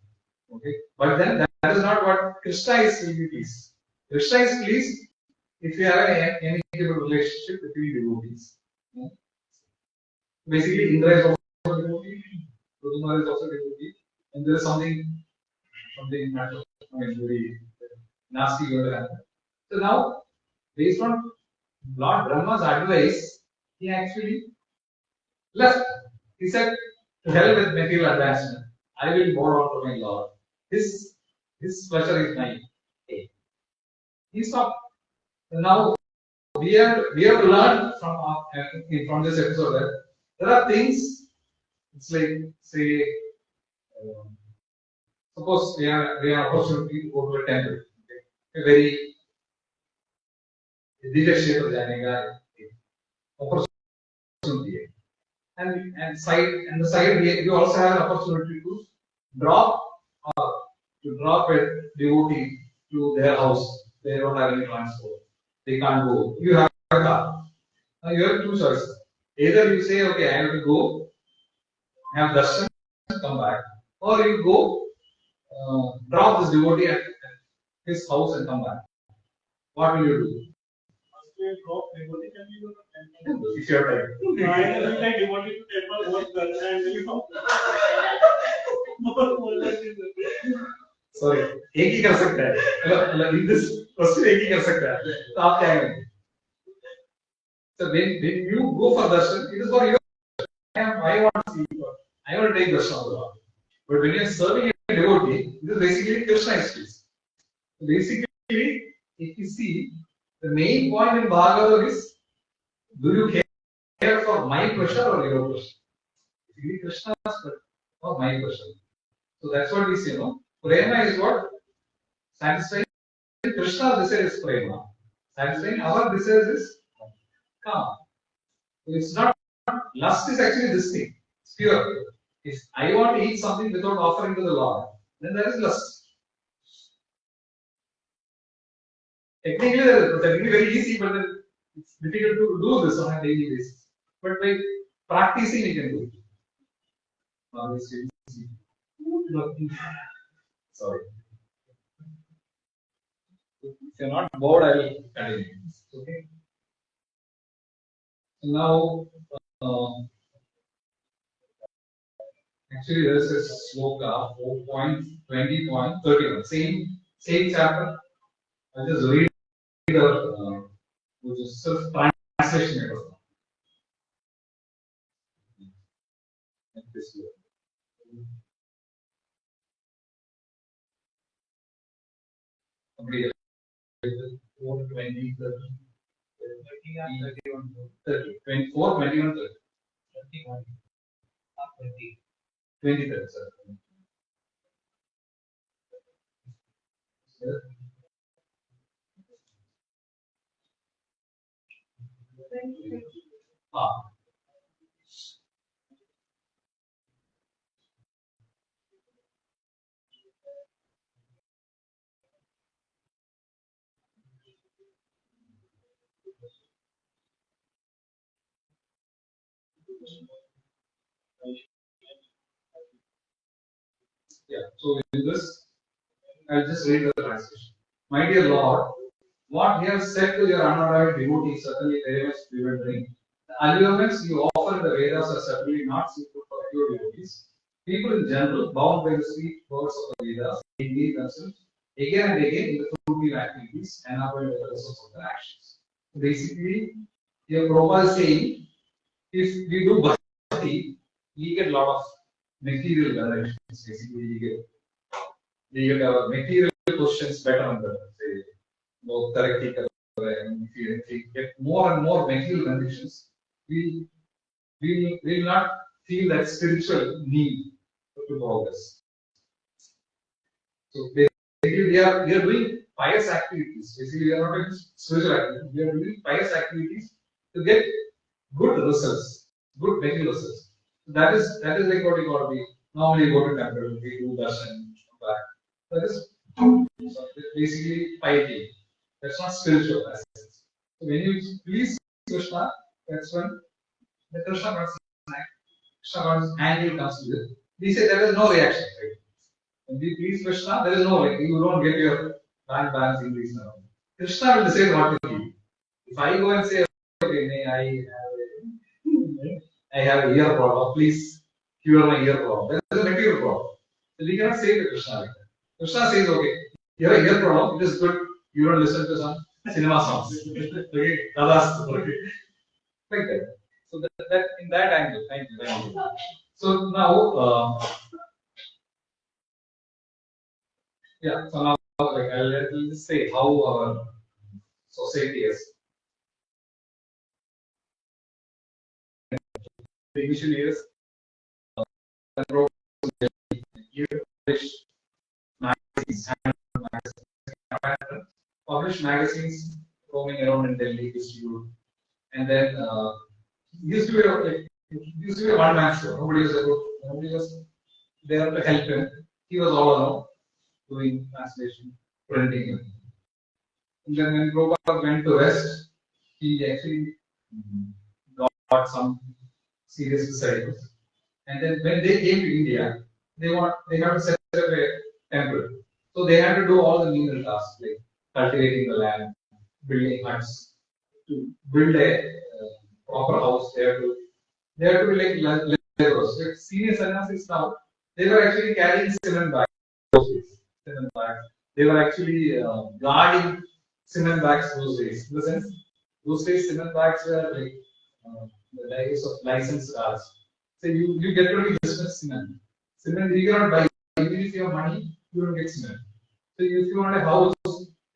Okay? But then that is not what Krishna is pleased. Krishna is pleased if you have an amicable relationship between devotees. Yeah? Basically, Indra is also a devotee, Pṛthu is also a devotee, and there is something very nasty going to happen. So now, based on Lord Brahma's advice, he actually left. He said, to hell with material advancement. I will bow down to my Lord. His pleasure is my aim. He stopped. And now we have learned from this episode that there are things. It's like, say, suppose we have an opportunity to go to a temple. Okay? A very leadership of Janega opportunity. And the side we also have an opportunity to drop a devotee to their house. They don't have any transport. They can't go. You have a car. Now you have two choices. Either you say, okay, I have to go, have darshan, come back, or you go drop this devotee at his house and come back. What will you do? It's your time. Sorry, एक ही कर सकता है. In this question एक ही कर सकता है. तो आप क्या करेंगे? So when you go for darshan, it is for you. I want to see you. I want to take darshan of the Lord. But when you are serving a devotee, this is basically Krishna experience. So basically, if you see, the main point in Bhāgavatam is, do you care for my pleasure or your pleasure? Basically, Krishna's pleasure or my pleasure. So that's what we say, no? Prema is what? Satisfying Krishna's desire is prema. Satisfying our desires is kama. So it's not, lust is actually this thing. It's pure. If I want to eat something without offering to the Lord, then that is lust. Technically very easy, but then it's difficult to do this on a daily basis. But by practicing, we can do it. Now it's easy. Sorry. If you're not bored, I will continue. Okay. So now, actually, there is a sloka 4.20.31. Same chapter. I'll just read the self-translation. Somebody 4:20, 30, 24, 21, 30. 20, 30, sir. Yeah, so in this, I'll just read the translation. My dear Lord, what you have said to your unadorned devotees is certainly very much bewildering. The allurements you offer in the Vedas are certainly not suitable for pure devotees. people in general, bound by the sweet words of the Vedas, engage themselves again and again in the fruitive activities and avoid the results of their actions. Basically, your Prabhupada is saying, if we do bhakti, we get a lot of material benefits. Basically, we get our material questions better and better. Say, more theoretical, and if we get more and more material conditions, we will not feel that spiritual need to progress. So basically, we are doing pious activities. Basically, we are not doing spiritual activities. We are doing pious activities to get good results, good material results. So that is like what we got. We normally go to temple, we do darshan, come back. That is basically piety. That's not spiritual essence. So when you please Krishna, that's when the Krishna consciousness angle comes to it. We say there is no reaction. Right? When we please Krishna, there is no like you don't get your bank balance increase now. Krishna will decide what to do. If I go and say, okay, I have a ear problem, please cure my ear problem. That is a material problem. So we cannot say to Krishna like that. Krishna says, okay, you have a ear problem, it is good, you don't listen to some cinema songs. Okay, okay. Like that. So that in that angle, thank you. So now, so now like I'll just say how our society is. The initial years, published magazines roaming around in Delhi, distribute, and then used to be a one-man show. Nobody was there to help him. He was all alone doing translation, printing. And then when Prabhupada went to West, he actually got some serious disciples. And then when they came to India, they had to set up a temple. So they had to do all the menial tasks like cultivating the land, building huts. To build a proper house, they have to be like laborers. Like senior sannyasis now, they were actually carrying cement bags. They were actually guarding cement bags those days. In the sense, those days cement bags were like the days of licensed cars. So you get only business cement. Cement you cannot buy. Even if you have money, you don't get cement. So if you want a house,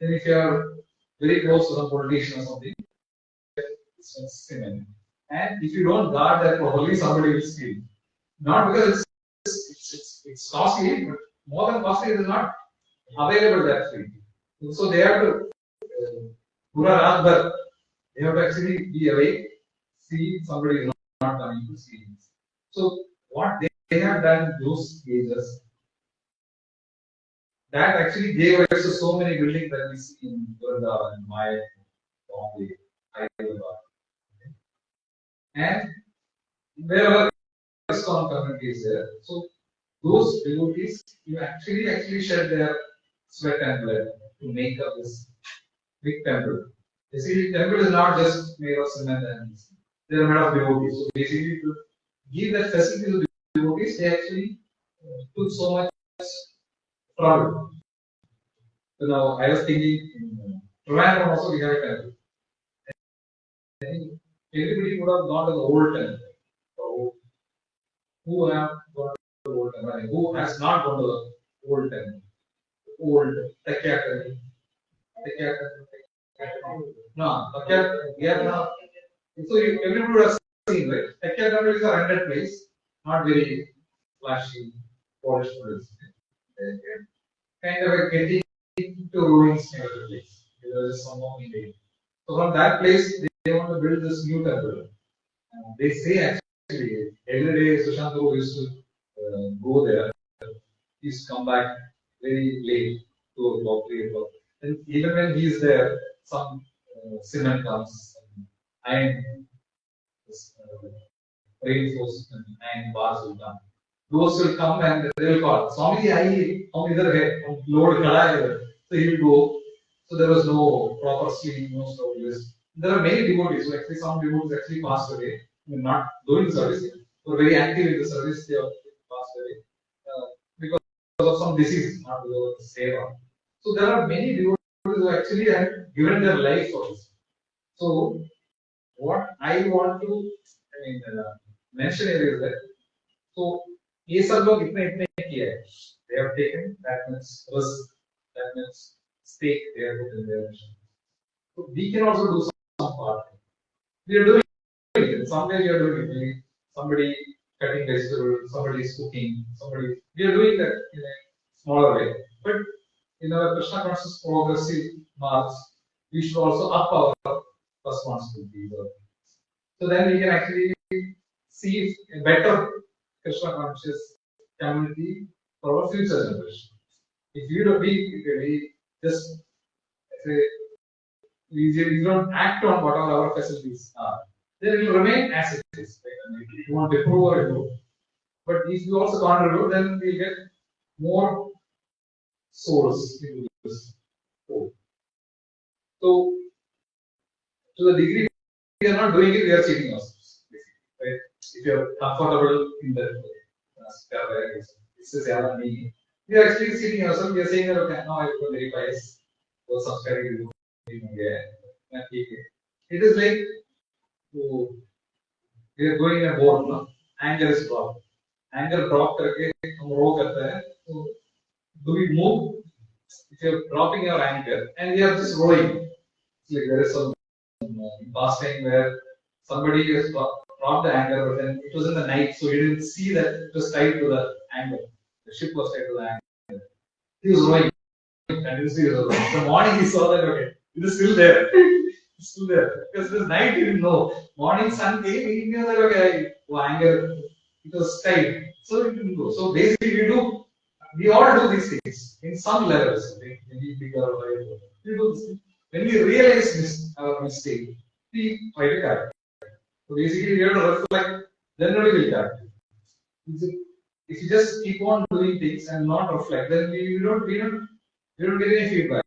then if you are very close to some politician or something, cement. And if you don't guard that properly, somebody will steal. Not because it's costly, but more than costly, it is not available that free. So they have to they have to actually be awake, see somebody is not coming to see this. So what they have done in those ages, that actually gave rise to so many buildings that we see in Purāṇa and Maya, Bombay, Hyderabad. And wherever ISKCON community is there, so those devotees, you actually shed their sweat and blood to make up this big temple. Basically, the temple is not just made of cement and they are made of devotees. So basically, to give that facility to the devotees, they actually took so much trouble. So now I was thinking, in Pṛthu also we have a temple. I think everybody would have gone to the old temple. So who have gone to the old temple? Who has not gone to the old temple? Old Takyakari. No, Takyakari. So everybody would have seen, right? Takyakari is a rented place, not very flashy, polished place. Kind of a getting to ruins kind of a place. There was some more meaning. So from that place, they want to build this new temple. They say actually, every day Sushant used to go there. He used to come back very late, 2 o'clock, 3 o'clock. And even when he is there, some cement comes, iron reinforced iron bars will come. Those will come and they will call, Swamiji, hum idhar hai, load khada hai. So he will go. So there was no proper sleep, no service. There are many devotees. So actually, some devotees actually passed away. Not doing service, were very active in the service. They passed away because of some disease, not because of seva. So there are many devotees who actually have given their life for this. So what I want to mention here is that so ये सब लोग इतने इतने किया है. They have taken that much risk, that much stake they have put in their mission. So we can also do some part. We are doing it. Some way we are doing it. Somebody cutting vegetables, somebody is cooking, somebody. We are doing that in a smaller way. But in our Krishna conscious progressive march, we should also up our responsibilities. So then we can actually see a better Krishna conscious community for our future generation. If you don't we just say we don't act on whatever our facilities are, then it will remain as it is. Right? If you want to improve or improve. But if you also contribute, then we'll get more souls into this whole. So to the degree we are not doing it, we are cheating ourselves. Right? If you are comfortable in that we are actually cheating ourselves. We are saying that okay, now I become very pious. So subscribing it is like we are going in a boat, no? Anchor is dropped. Anchor drop करके हम row करते हैं. So do we move? If you are dropping your anchor and we are just rowing, it's like there is some past time where somebody has dropped the anchor, but then it was in the night, so you didn't see that it was tied to the anchor. The ship was tied to the anchor. He was rowing, and you see it was rowing. The morning he saw that okay, it is still there. It's still there. Because this night he didn't know. Morning sun came, he knew that okay, anchor, it was tied. So it didn't go. So basically we all do these things in some levels. Maybe bigger or lower. We do this. When we realize our mistake, we try to correct it. So basically we have to reflect, then only we'll correct it. If you just keep on doing things and not reflect, then we don't get any feedback,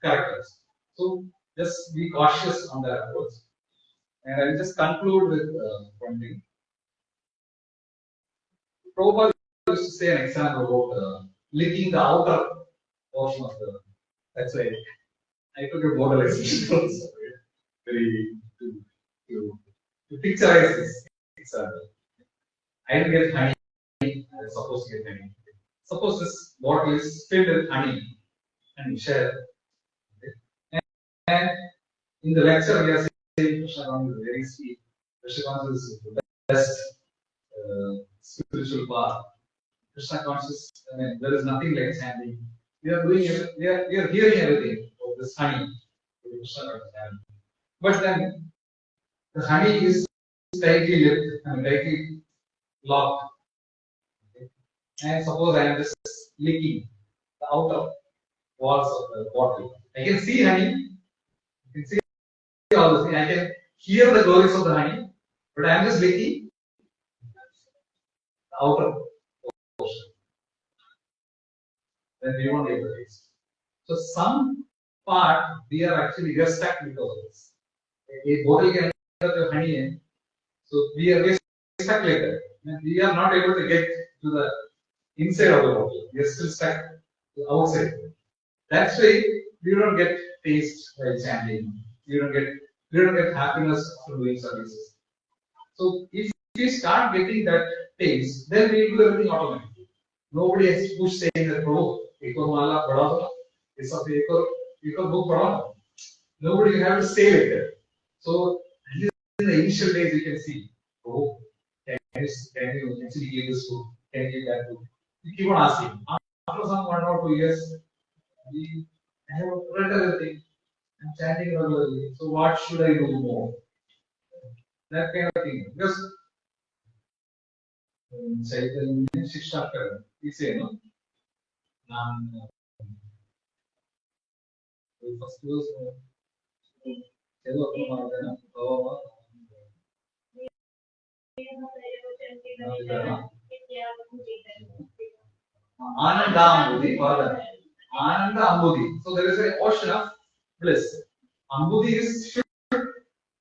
characters. So just be cautious on that approach. And I'll just conclude with one thing. Prabhupada used to say an example about licking the outer portion of the. That's why I took a model also, very to picturize this example. I didn't get honey. I was supposed to get honey. Suppose this bottle is filled with honey and we share. And in the lecture, we are saying Krishna consciousness is very sweet. Krishna consciousness is the best spiritual path. Krishna consciousness, there is nothing like chanting. We are doing it, we are hearing everything of this honey. Krishna consciousness. But then the honey is tightly lipped and tightly locked. Okay. And suppose I am just licking the outer walls of the bottle. I can see honey. I can see all this thing. I can hear the glories of the honey, but I am just licking the outer portion. Then we won't be able to taste. So some part we are actually stuck because of this. A bottle can enter the honey in, so we are stuck like that. And we are not able to get to the inside of the bottle. We are still stuck to the outside. That's why we don't get taste while chanting. We don't get happiness after doing services. So if we start getting that taste, then we will do everything automatically. Nobody has to push saying that bro, ekor mala padha, this of ekor book padha. Nobody will have to say like that. So at least in the initial days you can see, oh, can you actually give this book? Can you give that book? You keep on asking. After some 1 or 2 years, we have read everything. I'm chanting regularly. So what should I do more? That kind of thing. Because Chaitanya Shiksha he say no. First was Ananda Ambudhi, pardon. Ananda Ambudhi. So there is an ocean of bliss. Ambudhi is should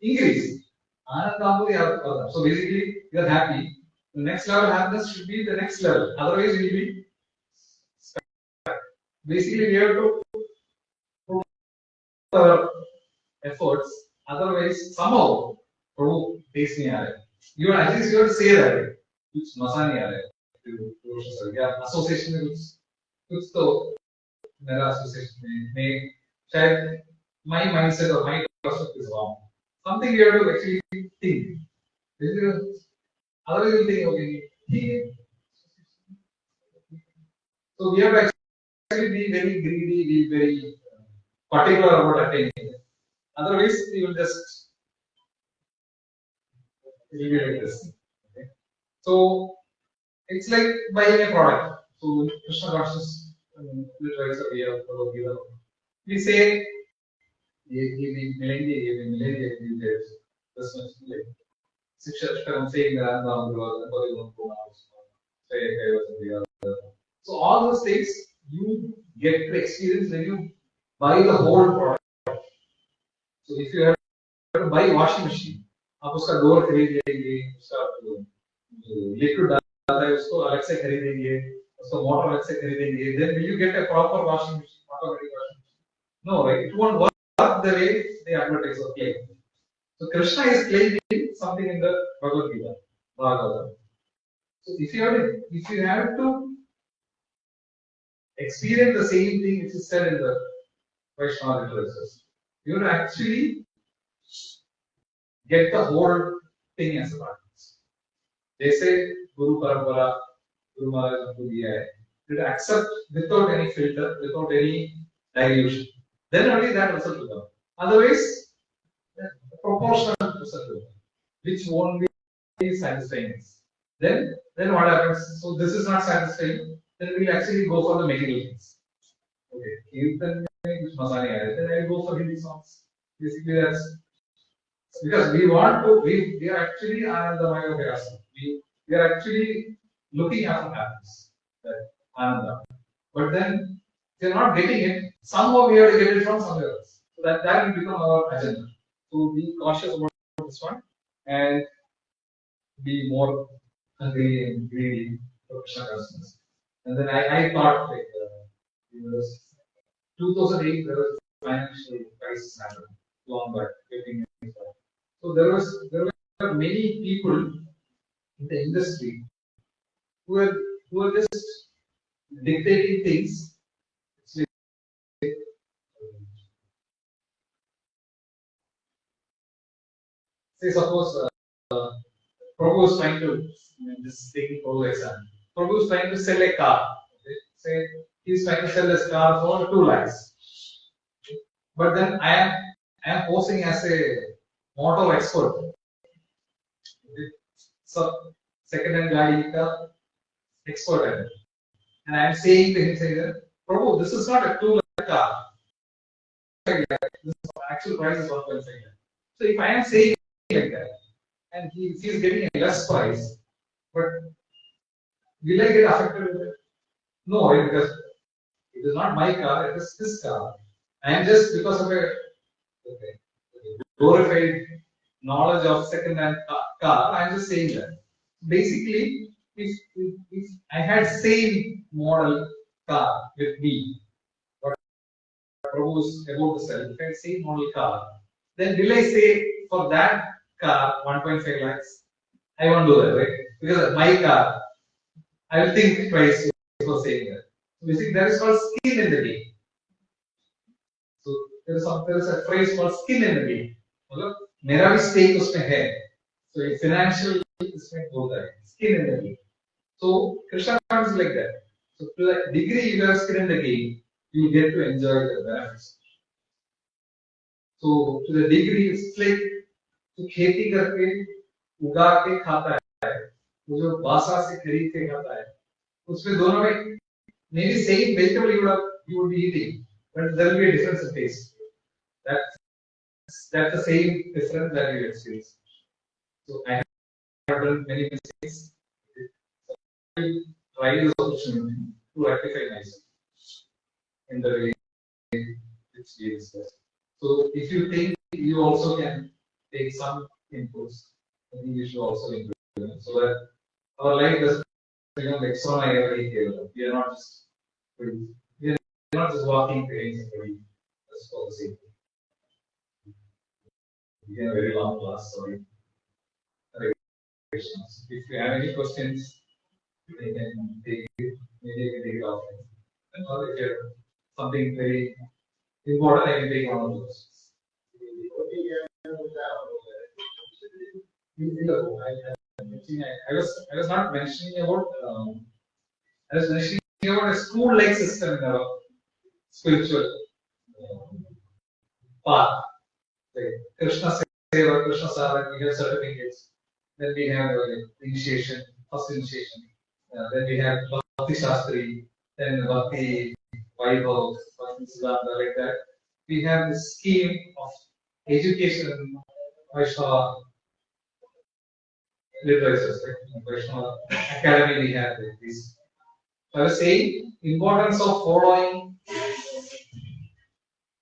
increase. Ananda Ambudhi, pardon. So basically, you are happy. The next level happiness should be the next level. Otherwise, we will be stuck. Basically, we have to put our efforts. Otherwise, somehow, Prabhu takes me away. You at least you have to say that. Which masani are yeah, association with कुछ तो मेरा association में शायद my mindset or my perspective is wrong. Something you have to actually think. Otherwise, you think, okay, so we have to actually be very greedy, be very particular about attaining it. Otherwise, you will just leave it like this. Okay? So it's like buying a product. So Krishna consciousness literally we have Bhagavata. We say ये मिलेंगे this much like I'm saying that so all those things you get to experience when you buy the whole product. So if you have to buy washing machine, आप उसका door खरीदेंगे, उसका liquid डालता है उसको अलग से खरीदेंगे, उसका मोटर अलग से खरीदेंगे, then will you get a proper washing machine, automatic washing machine? No, right? It won't work the way they advertise or claim. So Krishna is claiming something in the Bhagavad Bhagavata. So if you have to experience the same thing which is said in the Vaishnava literatures, you have to actually get the whole thing as a practice. They say Guru Parampara, Guru Mahārāja हमको दिया है. You have to accept without any filter, without any dilution. Then only that result will come. Otherwise, proportional result will come, which won't be satisfying. Then what happens? So this is not satisfying. Then we will actually go for the material things. Okay, Kirtan which masani hai, then I will go for Hindi songs. Basically, that's because we want to. We are actually Anandamaya Vyasa. We are actually looking after happiness, that Ananda. But then if you're not getting it, somehow we have to get it from somewhere else. So that will become our agenda. So be cautious about this one and be more hungry and greedy for Krishna consciousness. And then I thought like 2008 there was a financial crisis happened long back, 15 years back. So there were many people in the industry who were just dictating things. Say suppose Prabhu is trying to just taking Prabhu example. Prabhu is trying to sell a car. Okay? Say he's trying to sell this car for 2 lakhs. But then I am posing as a motor expert. Okay? So second-hand gadi ka expert, and I am saying to him, Prabhu, this is not a 2 lakh car. This actual price is 1.5 lakh. So if I am saying like that, and he is getting a less price, but will I get affected with it? No, right? Because it is not my car, it is his car. I am just because of a glorified knowledge of second-hand car, I am just saying that. Basically, if I had same model car with me, what Prabhu is about to sell, if I had same model car, then will I say for that car 1.5 lakhs? I won't do that, right? Because my car, I will think twice before saying that. So basically, that is called skin in the game. So there is a phrase called skin in the game. मेरा भी stake उसमें है. So financial इसमें होता है, skin in the game. So Krishna is like that. So to the degree you have skin in the game, you get to enjoy the benefits. So to the degree it's like तो खेती करके उगा के खाता है, वो जो बासा से खरीद के खाता है, उसमें दोनों में maybe same vegetable you would be eating, but there will be a difference in taste. That's the same difference that you experience. So I have done many mistakes. I will try this opportunity to rectify myself in the way which we discussed. So if you think you also can take some inputs, I think you should also improve them so that our life doesn't become extraordinary. We are not just walking behind somebody just for the sake. We have a very long class, sorry. If you have any questions, they can take it, maybe you can take it off. Or if you have something very important, I can take one of those. I was not mentioning about I was mentioning about a school-like system in our spiritual path. Like Krishna Seva, Krishna Sadhana, we have certificates. Then we have initiation, first initiation. Then we have Bhakti Shastri, then Bhakti Vaibhav, Bhakti Siddhanta, like that. We have this scheme of education, Vaishnava literatures, like Vaishnava Academy we have like this. So I was saying importance of following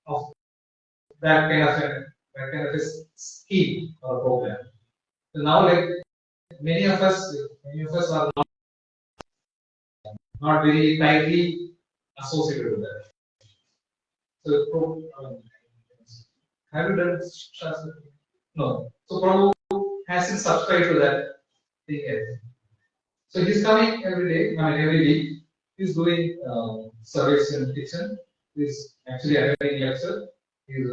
of that kind of a scheme or program. So now, like many of us are not very tightly associated with that. So, have you done Shastra? No. So, Pṛthu hasn't subscribed to that thing yet. So, he's coming every day, every week. He's doing service in the kitchen. He's actually attending lecture. He's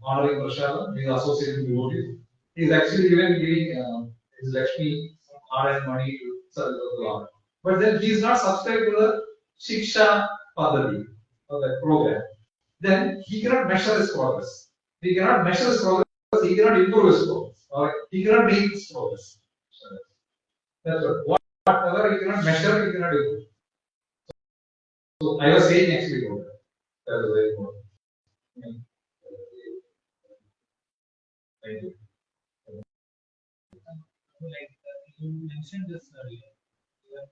honoring Prashadam. He's associated with devotees. He's actually even giving his Lakshmi and money to serve the Lord. But then he is not subscribed to the Shiksha Padhati or the program. Then he cannot measure his progress. He cannot measure his progress, he cannot improve his progress, or he cannot make his progress. That's what. Whatever he cannot measure, he cannot improve. So I was saying actually about that. That was very important. Thank you. Like you mentioned this earlier, even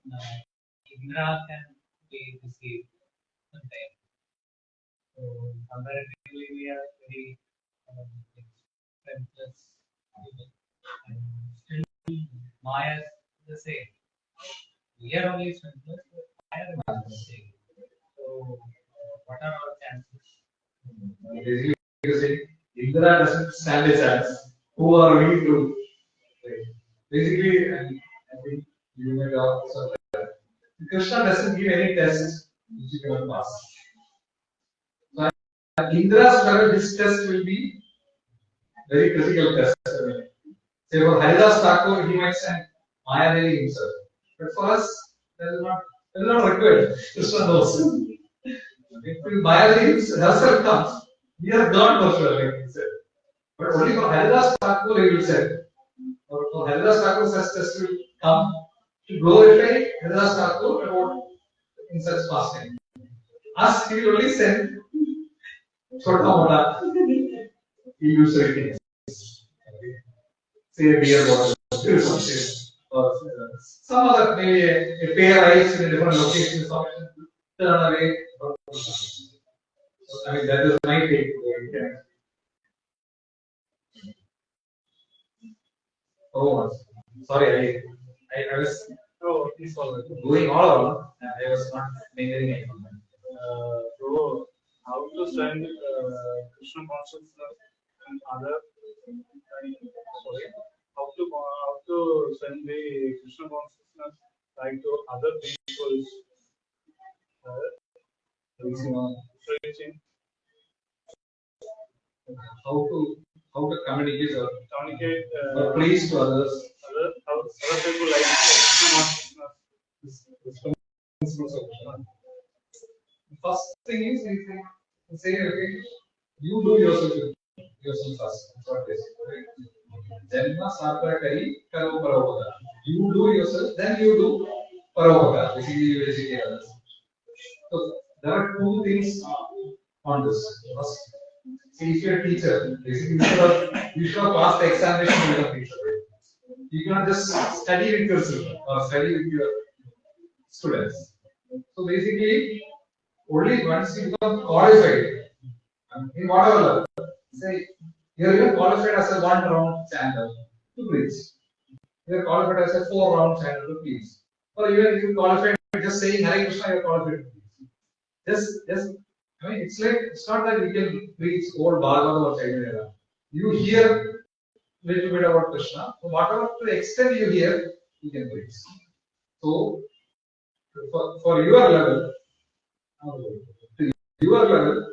Indra can be deceived sometimes. So comparatively, we are very strengthless, and still Maya is the same. We are only strengthless, but Maya remains the same. So, what are our chances? Basically, you say Indra doesn't stand a chance. Who are we to? Basically, I think you may also that Krishna doesn't give any test which you cannot pass. So, Indra's level, this test will be very critical test. Say for Haridas Thakur, he might send Maya Devi himself. But for us, that is not required. Krishna knows. If Maya Devi herself comes, we are gone for sure, like he said. But only for Haridas Thakur, he will send. Or for Haridas Thakur's test will come to glorify Haridas Thakur about in such fasting. Us, he will only send Chota Mota. He usually takes. Say a beer bottle, or something. Or some other, maybe a pair of eyes in a different location, something. Turn away. I mean, that is my take. Oh, sorry, I was going all around and I was not maintaining any comment. So, how to send Krishna consciousness and other? Sorry, how to send the Krishna consciousness like to other people's preaching? How to communicate or please to others. Other people like Krishna consciousness. First thing is you say, okay, you do yourself first. That's what they say. Janma Satra Kari Karo Paravaka. You do yourself, then you do Paravaka. Basically, you educate others. So there are two things on this. First, see, if you're a teacher, basically you should have passed the examination to become a teacher. You cannot just study with your children or study with your students. So basically, only once you become qualified in whatever level, say you're even qualified as a one round chanter to preach. You are qualified as a 4-round channel to please. Or even if you qualify just saying Hare Krishna, you are qualified to please. I mean, it's not that you can preach all Bhagavata or Chaitanya. You hear little bit about Krishna. So whatever to the extent you hear, you can preach. So for your level, to your level,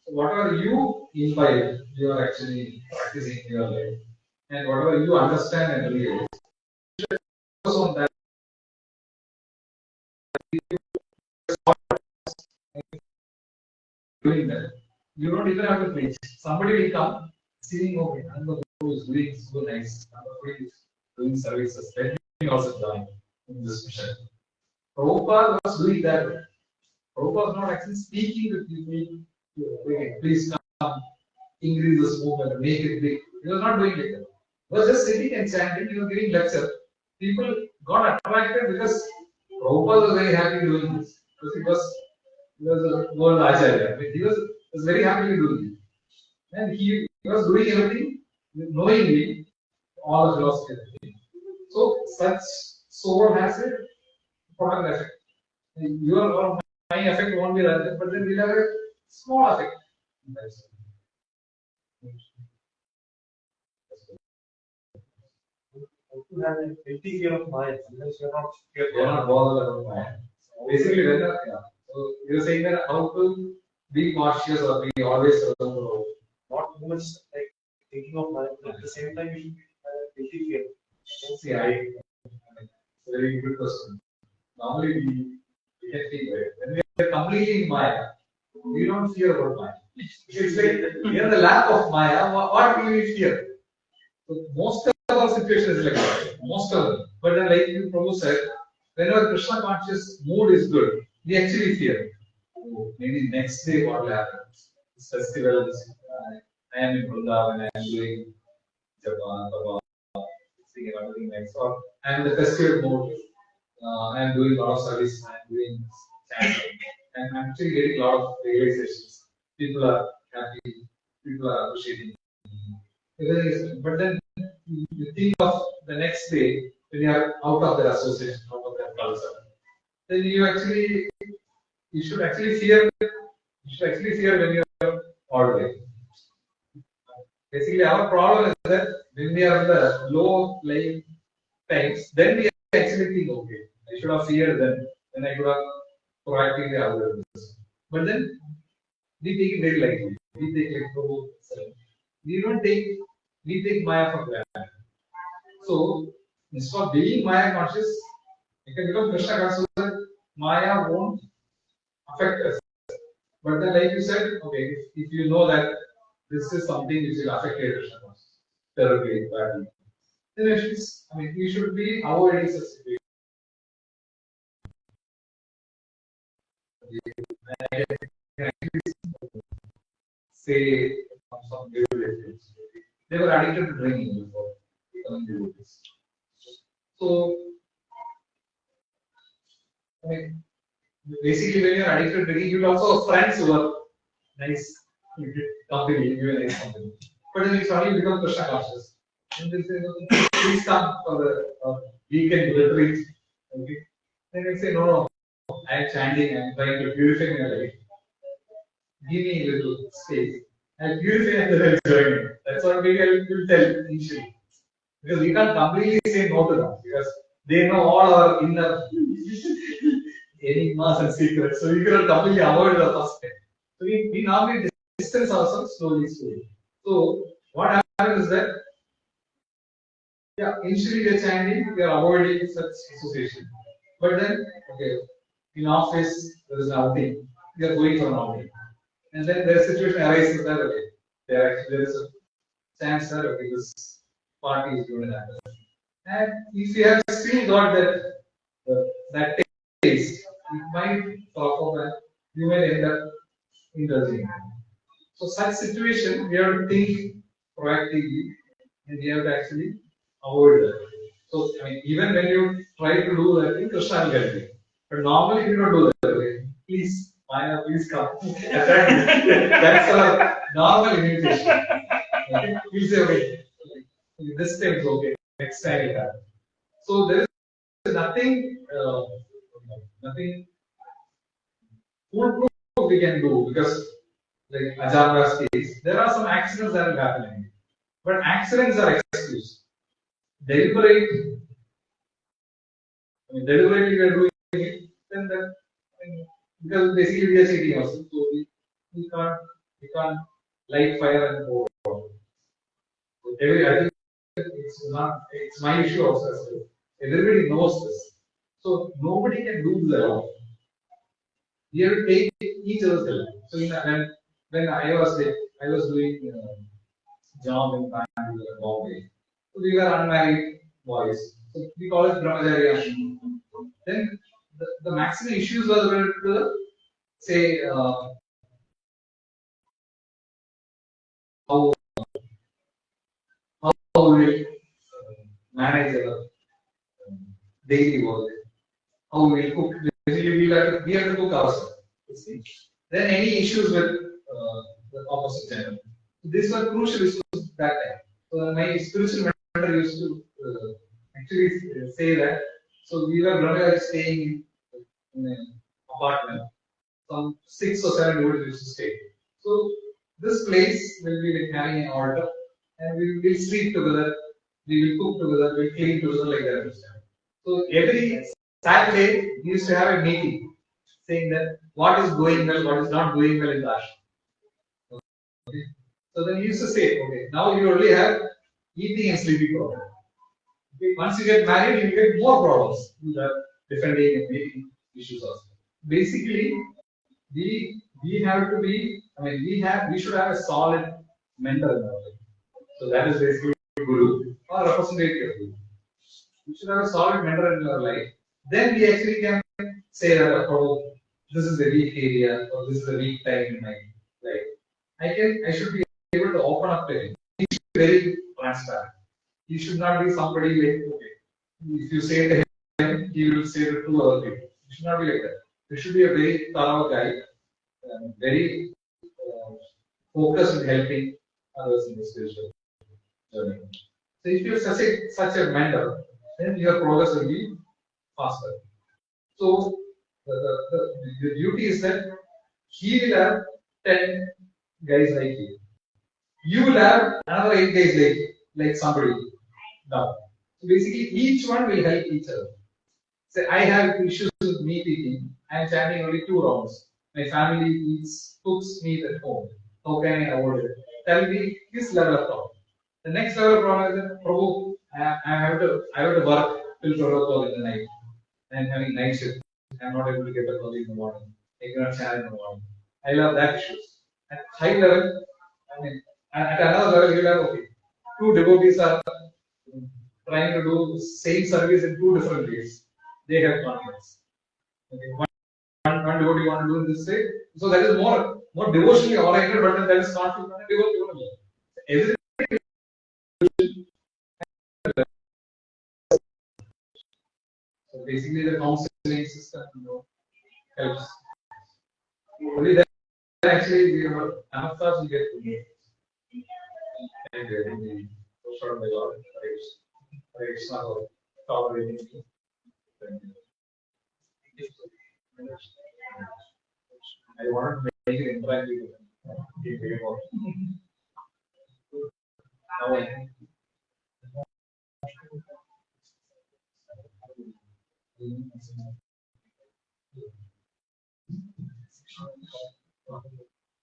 whatever you imbibe, you are actually practicing in your life, and whatever you understand and realize, focus on that. Doing that, you don't even have to preach. Somebody will come, seeing, okay, Ananda is doing so nice. Ananda is doing services. Let me also join in this mission. Prabhupada was doing that. Prabhupada was not actually speaking to people. Okay, please come, increase this movement, make it big. He was not doing like that. He was just sitting and chanting. He was giving lecture. People got attracted because Prabhupada was very happy doing this. Because he was a world ārya-saṅgame. I mean, he was very happy doing it. And he was doing everything knowingly, all the philosophy and everything. So, such soul has a profound effect. Your or my effect won't be that, but then we'll have a small effect. To have a healthy fear of Maya, unless you're not bothered about Maya. Basically, when so you're saying that how to be cautious or be always not too much like thinking of Maya, but at the same time, you should have a healthy fear. See, it's a very good question. Normally, we can think, right? When we are completely in Maya, we don't fear about Maya. It's like we are the lack of Maya. What will we fear? So most of our situations is like that. Most of them. But then, like you Prabhu said, whenever Krishna conscious mood is good, we actually fear. Oh, maybe next day what will happen? This festival, I am in Vrindavan, I am doing Japan, singing everything nice. Or I am in the festival mood. I am doing a lot of service. I am doing chanting, and I am actually getting a lot of realizations. People are happy. People are appreciating. But then you think of the next day when you are out of that association, out of that culture. Then you should actually fear. You should actually fear when you are ordinary. Basically, our problem is that when we are in the low lying times, then we actually think, okay, I should have feared then I could have proactively avoided this. But then we take it very lightly. We take it for we take Maya for granted. So instead of being Maya conscious, you can become Krishna conscious so that Maya won't affect us. But then, like you said, okay, if you know that this is something which will affect your Krishna consciousness, terribly, badly, then we should be avoiding such situations. I can say some devotees. They were addicted to drinking before becoming devotees. So, basically, when you are addicted to drinking, you will also have friends who are nice company, give a nice company. But then you suddenly become Krishna conscious. And they say, please come for the weekend retreat. Okay. Then they say, no, I am chanting, I am trying to purify my life. Give me a little space. I am purifying and then enjoying it. That's what maybe I will tell initially. Because we can't completely say no to them because they know all our inner enigmas and secrets. So we cannot completely avoid the first step. So we normally distance ourselves slowly. So what happens is that initially we are chanting, we are avoiding such association. But then, okay, in office there is an outing, we are going for an outing. And then the situation arises that okay, there is a chance that okay, this party is going to happen. And if you have still got that taste, it might talk of that you may end up indulging. So such situation we have to think proactively and we have to actually avoid that. So even when you try to do that thing, Krishna will help you. But normally you don't do that way. Please, Maya, please come. That's a normal invitation. Okay? Please say okay. This time is okay. Next time it happens. So there is nothing, nothing foolproof we can do, because like Ajarva states, there are some accidents that will happen, but accidents are excused. Deliberately we are doing it, then that, because basically we are cheating also, so we can't light fire and go. I think it's my issue also as well. Everybody knows this, so nobody can do that. We have to take each other's help. So when I was doing job in Bombay, so we were unmarried boys. So we call it brahmacharya. Then the maximum issues were related to, say, how we manage our daily work, how we cook. Basically, we have to cook ourselves. Then any issues with the opposite gender. So these were crucial issues that time. So my spiritual mentor used to actually say that. So we were staying in an apartment. Some 6 or 7 devotees used to stay. So this place will be having an altar, and we will sleep together. We will cook together. We will clean together like that. So every Saturday we used to have a meeting, saying that what is going well, what is not going well in the ashram. Okay. So then he used to say, okay, now you only have eating and sleeping problem. Okay. Once you get married, you get more problems. You have defending and making issues also. Basically, we have to be, we should have a solid mentor in our life. So that is basically guru or representative of guru. We should have a solid mentor in our life. Then we actually can say that, oh, this is the weak area, or this is the weak time in my life. I should be able to open up to him. He should be very transparent. He should not be somebody like, okay, if you say to him, he will say to 2 other people. He should not be like that. He should be a very thorough guy, very focused in helping others in the spiritual journey. So if you have such a mentor, then your progress will be faster. So the duty is that he will have 10 guys like you. You will have another 8 guys like somebody now. So basically, each one will help each other. Say, I have issues with meat eating. I am chanting only 2 rounds. My family cooks meat at home. How can I avoid it? That will be his level of problem. The next level of problem is that, Prabhu, I have to work till 12 o'clock in the night. I am having night shift. I am not able to get up early in the morning. I cannot chant in the morning. I love that issues. At high level, at another level, you have, okay, 2 devotees are trying to do the same service in 2 different ways. They have conflicts. Okay. One devotee want to do this way, so that is more devotionally oriented, but then there is conflict on a devotee only. Everything. So basically, the counseling system helps. Only then actually we have anattas we get to meet. And we sort of my Lord, Viṣṇu or tolerating me. I want to make it interactive with them. Now I think.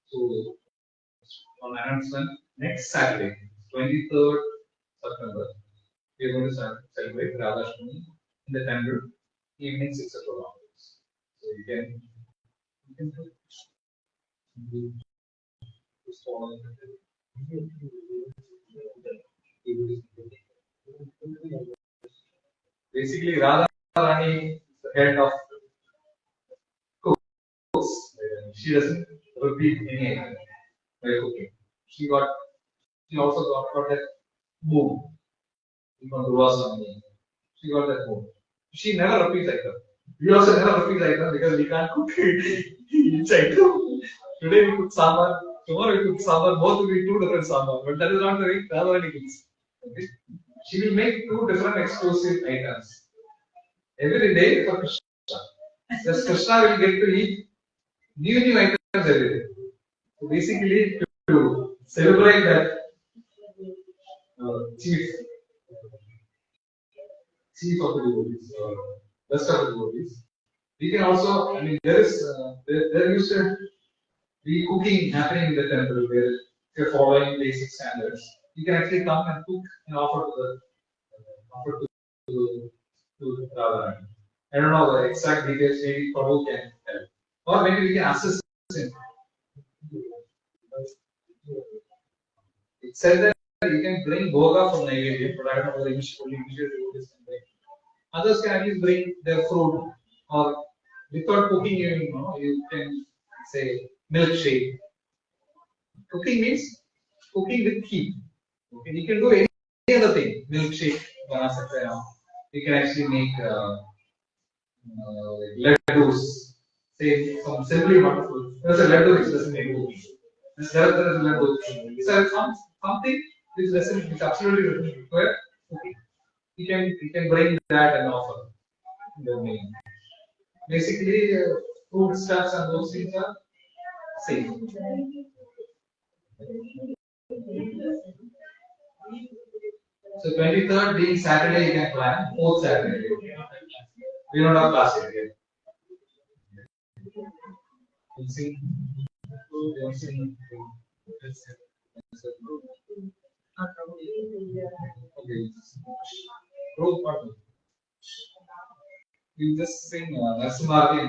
So, on announcement, next Saturday, 23rd September, we are going to celebrate Radhashtami in the temple, evening 6 o'clock. So you can just follow. Basically, Radha Rani is the head of cooks. She doesn't repeat any item while cooking. She also got that move. She got that move. She never repeats item. We also never repeat item because we can't cook each item. Today we cook sambar, tomorrow we cook sambar, both will be 2 different sambar. But that is not the way Radha Rani cooks. Okay? she will make two different exclusive items every day for Krishna. Thus Krishna will get to eat new items every day. So basically, to celebrate that chief of the devotees, or best of the devotees, we can also, I mean, there used to be cooking happening in the temple where if you're following basic standards, you can actually come and cook and offer to Radharani. I don't know the exact details, maybe Pṛthu can help. Or maybe we can assist him. It said that you can bring bhoga from Naivedya, but I don't know whether only initial devotees can bring. Others can at least bring their fruit, or without cooking, you can say milkshake. Cooking means cooking with heat. Okay, you can do any other thing, milkshake, guṇa-saṅgrahecchayā. You can actually make laddus. Say some simply wonderful. There's a laddu which doesn't make cooking. There is a laddu. So something which absolutely doesn't require cooking. You can bring that and offer the name. Basically, food stuffs and those things are safe. So 23rd being Saturday, you can plan. 4th Saturday. We don't have class yet. We'll see. Okay. We'll just sing Narsimharati.